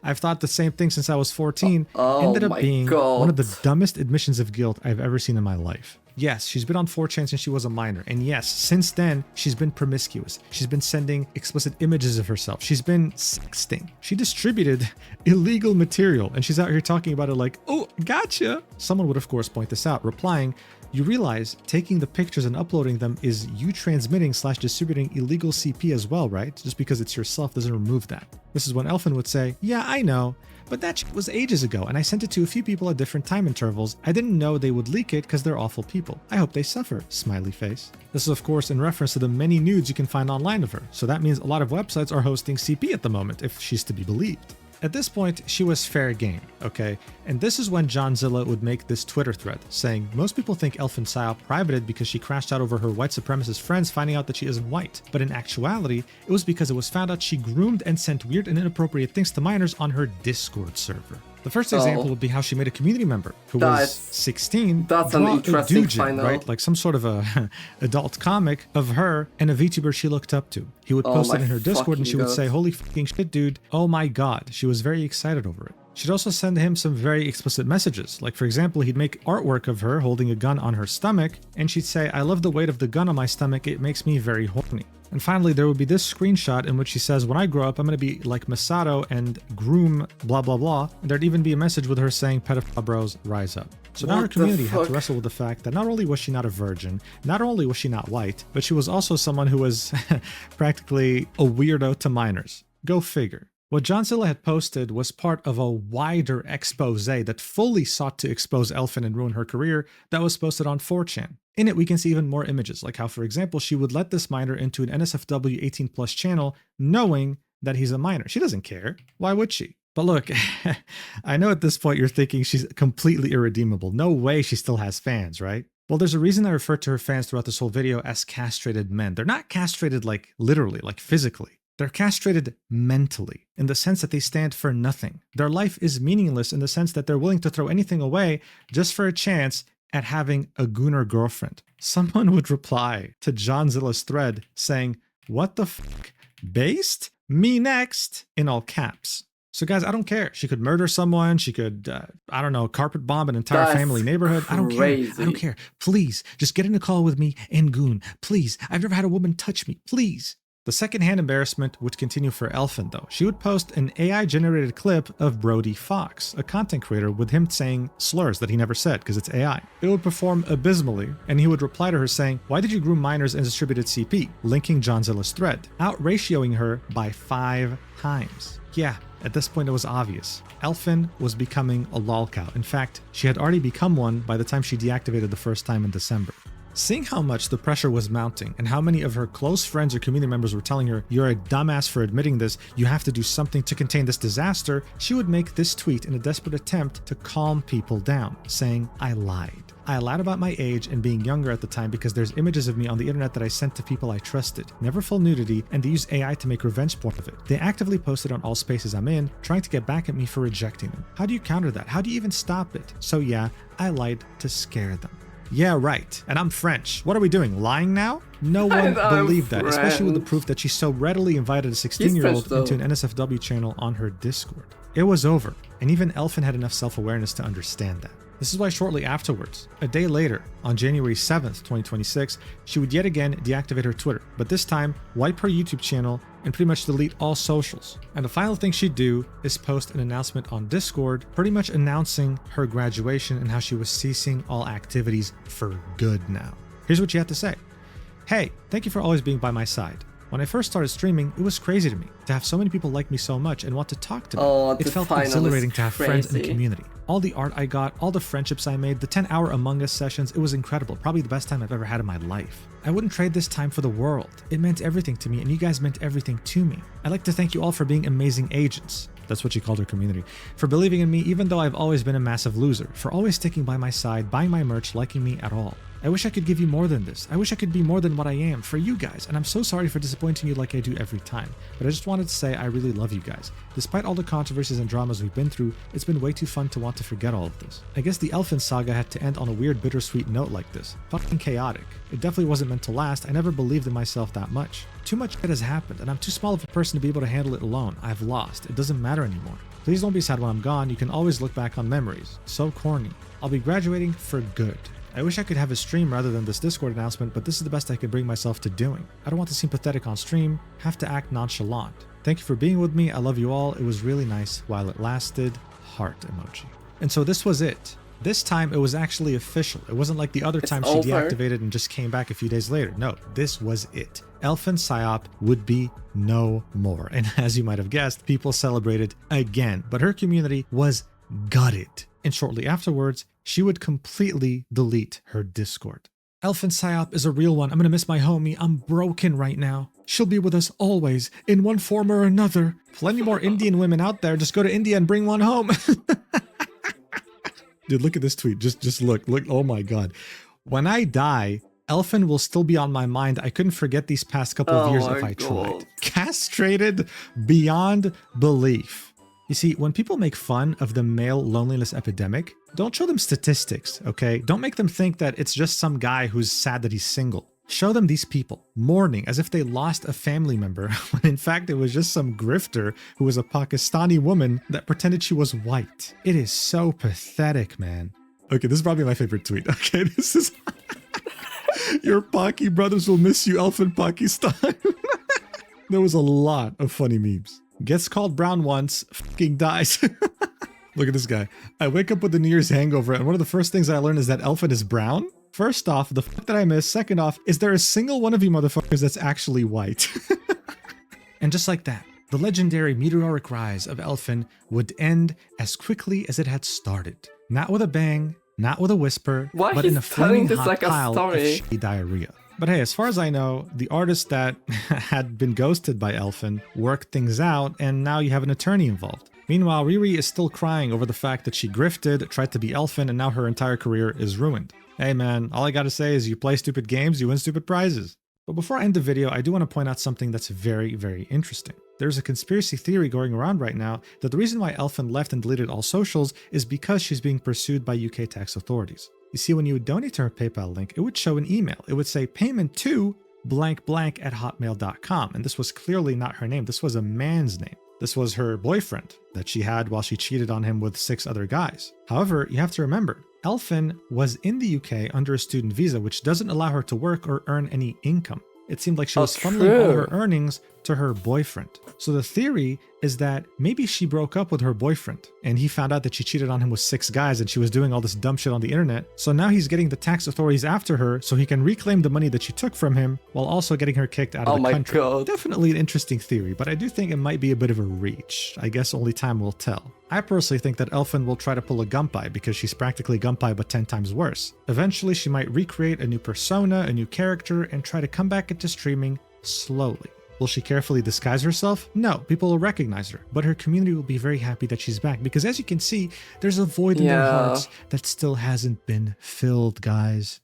I've thought the same thing since I was 14." Ended up my being God. one of the dumbest admissions of guilt I've ever seen in my life. Yes, she's been on 4chan since she was a minor, and yes, since then, she's been promiscuous. She's been sending explicit images of herself. She's been sexting. She distributed illegal material, and she's out here talking about it like, "Oh, gotcha." Someone would, of course, point this out, replying, "You realize taking the pictures and uploading them is you transmitting/distributing illegal CP as well, right? Just because it's yourself doesn't remove that." This is when Elfin would say, "Yeah, I know, but that shit was ages ago, and I sent it to a few people at different time intervals. I didn't know they would leak it because they're awful people. I hope they suffer." Smiley face. This is, of course, in reference to the many nudes you can find online of her. So that means a lot of websites are hosting CP at the moment, if she's to be believed. At this point, she was fair game, okay? And this is when Johnzilla would make this Twitter thread, saying, "Most people think Elfinpsyop privated because she crashed out over her white supremacist friends finding out that she isn't white. But in actuality, it was because it was found out she groomed and sent weird and inappropriate things to minors on her Discord server." The first example would be how she made a community member who was 16. That's an draw interesting a doujin, find out. right? Like some sort of a adult comic of her and a VTuber she looked up to. He would post Oh it in my her Discord and she would fucking say, God. "Holy fucking shit, dude. Oh my God." She was very excited over it. She'd also send him some very explicit messages. Like, for example, he'd make artwork of her holding a gun on her stomach, and she'd say, "I love the weight of the gun on my stomach. It makes me very horny." And finally, there would be this screenshot in which she says, "When I grow up, I'm going to be like Masato and groom blah blah blah." And there'd even be a message with her saying, "Pedophile bros, rise up." So now What her the community had to fuck? wrestle with the fact that not only was she not a virgin, not only was she not white, but she was also someone who was practically a weirdo to minors. Go figure. What Johnzilla had posted was part of a wider expose that fully sought to expose Elfin and ruin her career that was posted on 4chan. In it, we can see even more images, like how, for example, she would let this minor into an NSFW 18+ channel knowing that he's a minor. She doesn't care. Why would she? But look, I know at this point you're thinking she's completely irredeemable. No way she still has fans, right? Well, there's a reason I refer to her fans throughout this whole video as castrated men. They're not castrated like literally, like physically. They're castrated mentally, in the sense that they stand for nothing. Their life is meaningless in the sense that they're willing to throw anything away just for a chance at having a gooner girlfriend. Someone would reply to Johnzilla's thread saying, "What the fuck? Based? Me next," in all caps. So guys, I don't care. She could murder someone. She could, I don't know, carpet bomb an entire That's family neighborhood. I don't care. I crazy. don't care. Please, just get in a call with me and goon. Please. I've never had a woman touch me. Please. The secondhand embarrassment would continue for Elfin, though. She would post an AI-generated clip of Brody Fox, a content creator, with him saying slurs that he never said because it's AI. It would perform abysmally, and he would reply to her saying, "Why did you groom minors and distributed CP?" linking Johnzilla's thread, out-ratioing her by 5 times. Yeah, at this point it was obvious. Elfin was becoming a lolcow. In fact, she had already become one by the time she deactivated the first time in December. Seeing how much the pressure was mounting and how many of her close friends or community members were telling her, "You're a dumbass for admitting this, you have to do something to contain this disaster," she would make this tweet in a desperate attempt to calm people down, saying, "I lied. I lied about my age and being younger at the time because there's images of me on the internet that I sent to people I trusted. Never full nudity, and they use AI to make revenge porn of it. They actively post it on all spaces I'm in, trying to get back at me for rejecting them. How do you counter that? How do you even stop it? So yeah, I lied to scare them." Yeah, right. And I'm French. What are we doing? Lying now? No one believed that, especially with the proof that she so readily invited a 16-year-old into an NSFW channel on her Discord. It was over, and even Elfin had enough self-awareness to understand that. This is why shortly afterwards, a day later, on January 7th, 2026, she would yet again deactivate her Twitter, but this time wipe her YouTube channel and pretty much delete all socials. And the final thing she'd do is post an announcement on Discord, pretty much announcing her graduation and how she was ceasing all activities for good now. Here's what she had to say. "Hey, thank you for always being by my side. When I first started streaming, it was crazy to me to have so many people like me so much and want to talk to me. It felt exhilarating to have friends in the community. All the art I got, all the friendships I made, the 10-hour Among Us sessions, it was incredible. Probably the best time I've ever had in my life. I wouldn't trade this time for the world. It meant everything to me, and you guys meant everything to me. I'd like to thank you all for being amazing agents." That's what she called her community. "For believing in me even though I've always been a massive loser. For always sticking by my side, buying my merch, liking me at all. I wish I could give you more than this. I wish I could be more than what I am for you guys, and I'm so sorry for disappointing you like I do every time. But I just wanted to say I really love you guys. Despite all the controversies and dramas we've been through, it's been way too fun to want to forget all of this. I guess the Elfin saga had to end on a weird bittersweet note like this. Fucking chaotic. It definitely wasn't meant to last. I never believed in myself that much. Too much shit has happened, and I'm too small of a person to be able to handle it alone. I've lost. It doesn't matter anymore. Please don't be sad when I'm gone. You can always look back on memories. So corny. I'll be graduating for good. I wish I could have a stream rather than this Discord announcement, but this is the best I could bring myself to doing. I don't want to seem pathetic on stream, have to act nonchalant. Thank you for being with me. I love you all. It was really nice while it lasted. Heart emoji." And so this was it. This time it was actually official. It wasn't like the other time she deactivated and just came back a few days later. No, this was it. Elfinpsyop would be no more. And as you might have guessed, people celebrated again, but her community was gutted. And shortly afterwards, she would completely delete her Discord. "Elfinpsyop is a real one. I'm gonna miss my homie. I'm broken right now. She'll be with us always, in one form or another. Plenty more Indian women out there. Just go to India and bring one home." Dude, look at this tweet. Just look. Oh my God. "When I die, Elfin will still be on my mind. I couldn't forget these past couple of years if I tried. Castrated beyond belief." You see, when people make fun of the male loneliness epidemic, don't show them statistics, okay? Don't make them think that it's just some guy who's sad that he's single. Show them these people mourning as if they lost a family member, when in fact it was just some grifter who was a Pakistani woman that pretended she was white. It is so pathetic, man. Okay, this is probably my favorite tweet. Okay, this is... "Your Paki brothers will miss you, Elfin Pakistan." There was a lot of funny memes. "Gets called brown once, fucking dies." Look at this guy. "I wake up with the New Year's hangover, and one of the first things I learn is that Elfin is brown. First off, the fuck that I miss. Second off, is there a single one of you motherfuckers that's actually white?" And just like that, the legendary meteoric rise of Elfin would end as quickly as it had started. Not with a bang, not with a whisper, but in a flaming hot pile of shitty diarrhea. But hey, as far as I know, the artist that had been ghosted by Elfin worked things out, and now you have an attorney involved. Meanwhile, Riri is still crying over the fact that she grifted, tried to be Elfin, and now her entire career is ruined. Hey man, all I gotta say is you play stupid games, you win stupid prizes. But before I end the video, I do want to point out something that's very, very interesting. There's a conspiracy theory going around right now that the reason why Elfin left and deleted all socials is because she's being pursued by UK tax authorities. You see, when you would donate to her PayPal link, it would show an email. It would say payment to blank blank at hotmail.com. And this was clearly not her name. This was a man's name. This was her boyfriend that she had while she cheated on him with 6 other guys. However, you have to remember, Elfin was in the UK under a student visa, which doesn't allow her to work or earn any income. It seemed like she was funneling all her earnings to her boyfriend. So the theory is that maybe she broke up with her boyfriend and he found out that she cheated on him with 6 guys and she was doing all this dumb shit on the internet. So now he's getting the tax authorities after her so he can reclaim the money that she took from him while also getting her kicked out of the country. God. Definitely an interesting theory, but I do think it might be a bit of a reach. I guess only time will tell. I personally think that Elfin will try to pull a Gunpei because she's practically Gunpei but 10 times worse. Eventually she might recreate a new persona, a new character, and try to come back into streaming slowly. Will she carefully disguise herself? No, people will recognize her, but her community will be very happy that she's back because as you can see, there's a void in their hearts that still hasn't been filled, guys.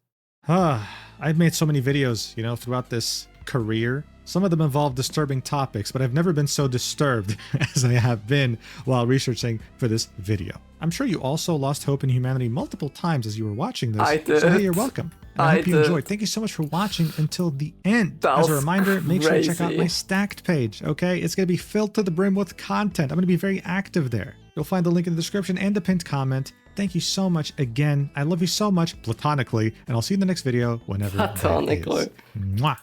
I've made so many videos, you know, throughout this career. Some of them involve disturbing topics, but I've never been so disturbed as I have been while researching for this video. I'm sure you also lost hope in humanity multiple times as you were watching this. I did. So hey, you're welcome. I hope you enjoyed. Thank you so much for watching until the end. As a reminder, make sure to check out my Stacked page, okay? It's going to be filled to the brim with content. I'm going to be very active there. You'll find the link in the description and the pinned comment. Thank you so much again. I love you so much, platonically, and I'll see you in the next video whenever Platonically. that is. Mwah.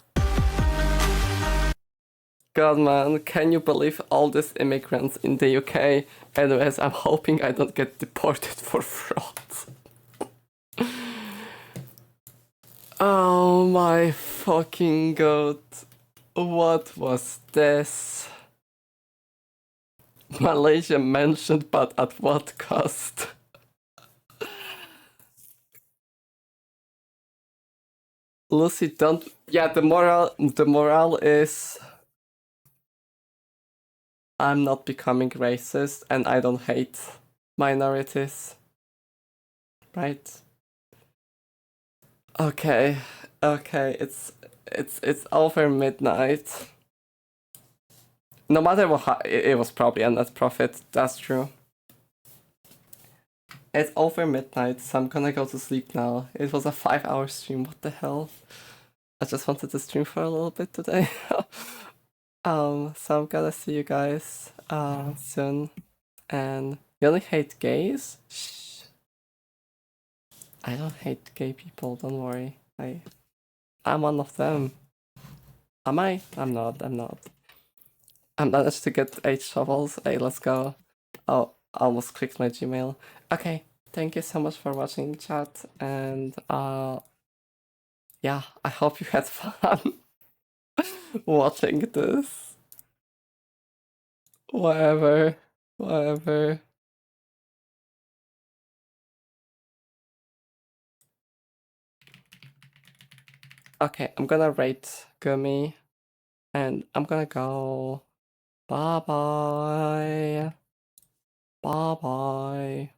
God, man, can you believe all these immigrants in the UK? Anyways, I'm hoping I don't get deported for fraud. Oh my fucking god. What was this? Malaysia mentioned, but at what cost? Lucy, don't... Yeah, the moral is... I'm not becoming racist and I don't hate minorities. Right? Okay, it's over midnight. No matter what, it was probably a net profit, that's true. It's over midnight, so I'm gonna go to sleep now. It was a 5-hour stream, what the hell? I just wanted to stream for a little bit today. So I'm gonna see you guys soon. And you only hate gays? Shh. I don't hate gay people, don't worry. I'm one of them. Am I? I'm not. I managed to get 8 shovels. Hey, let's go. Oh, I almost clicked my Gmail. Okay, thank you so much for watching, chat, and yeah, I hope you had fun watching this. Whatever. Okay, I'm gonna rate Gummy, and I'm gonna go. Bye bye.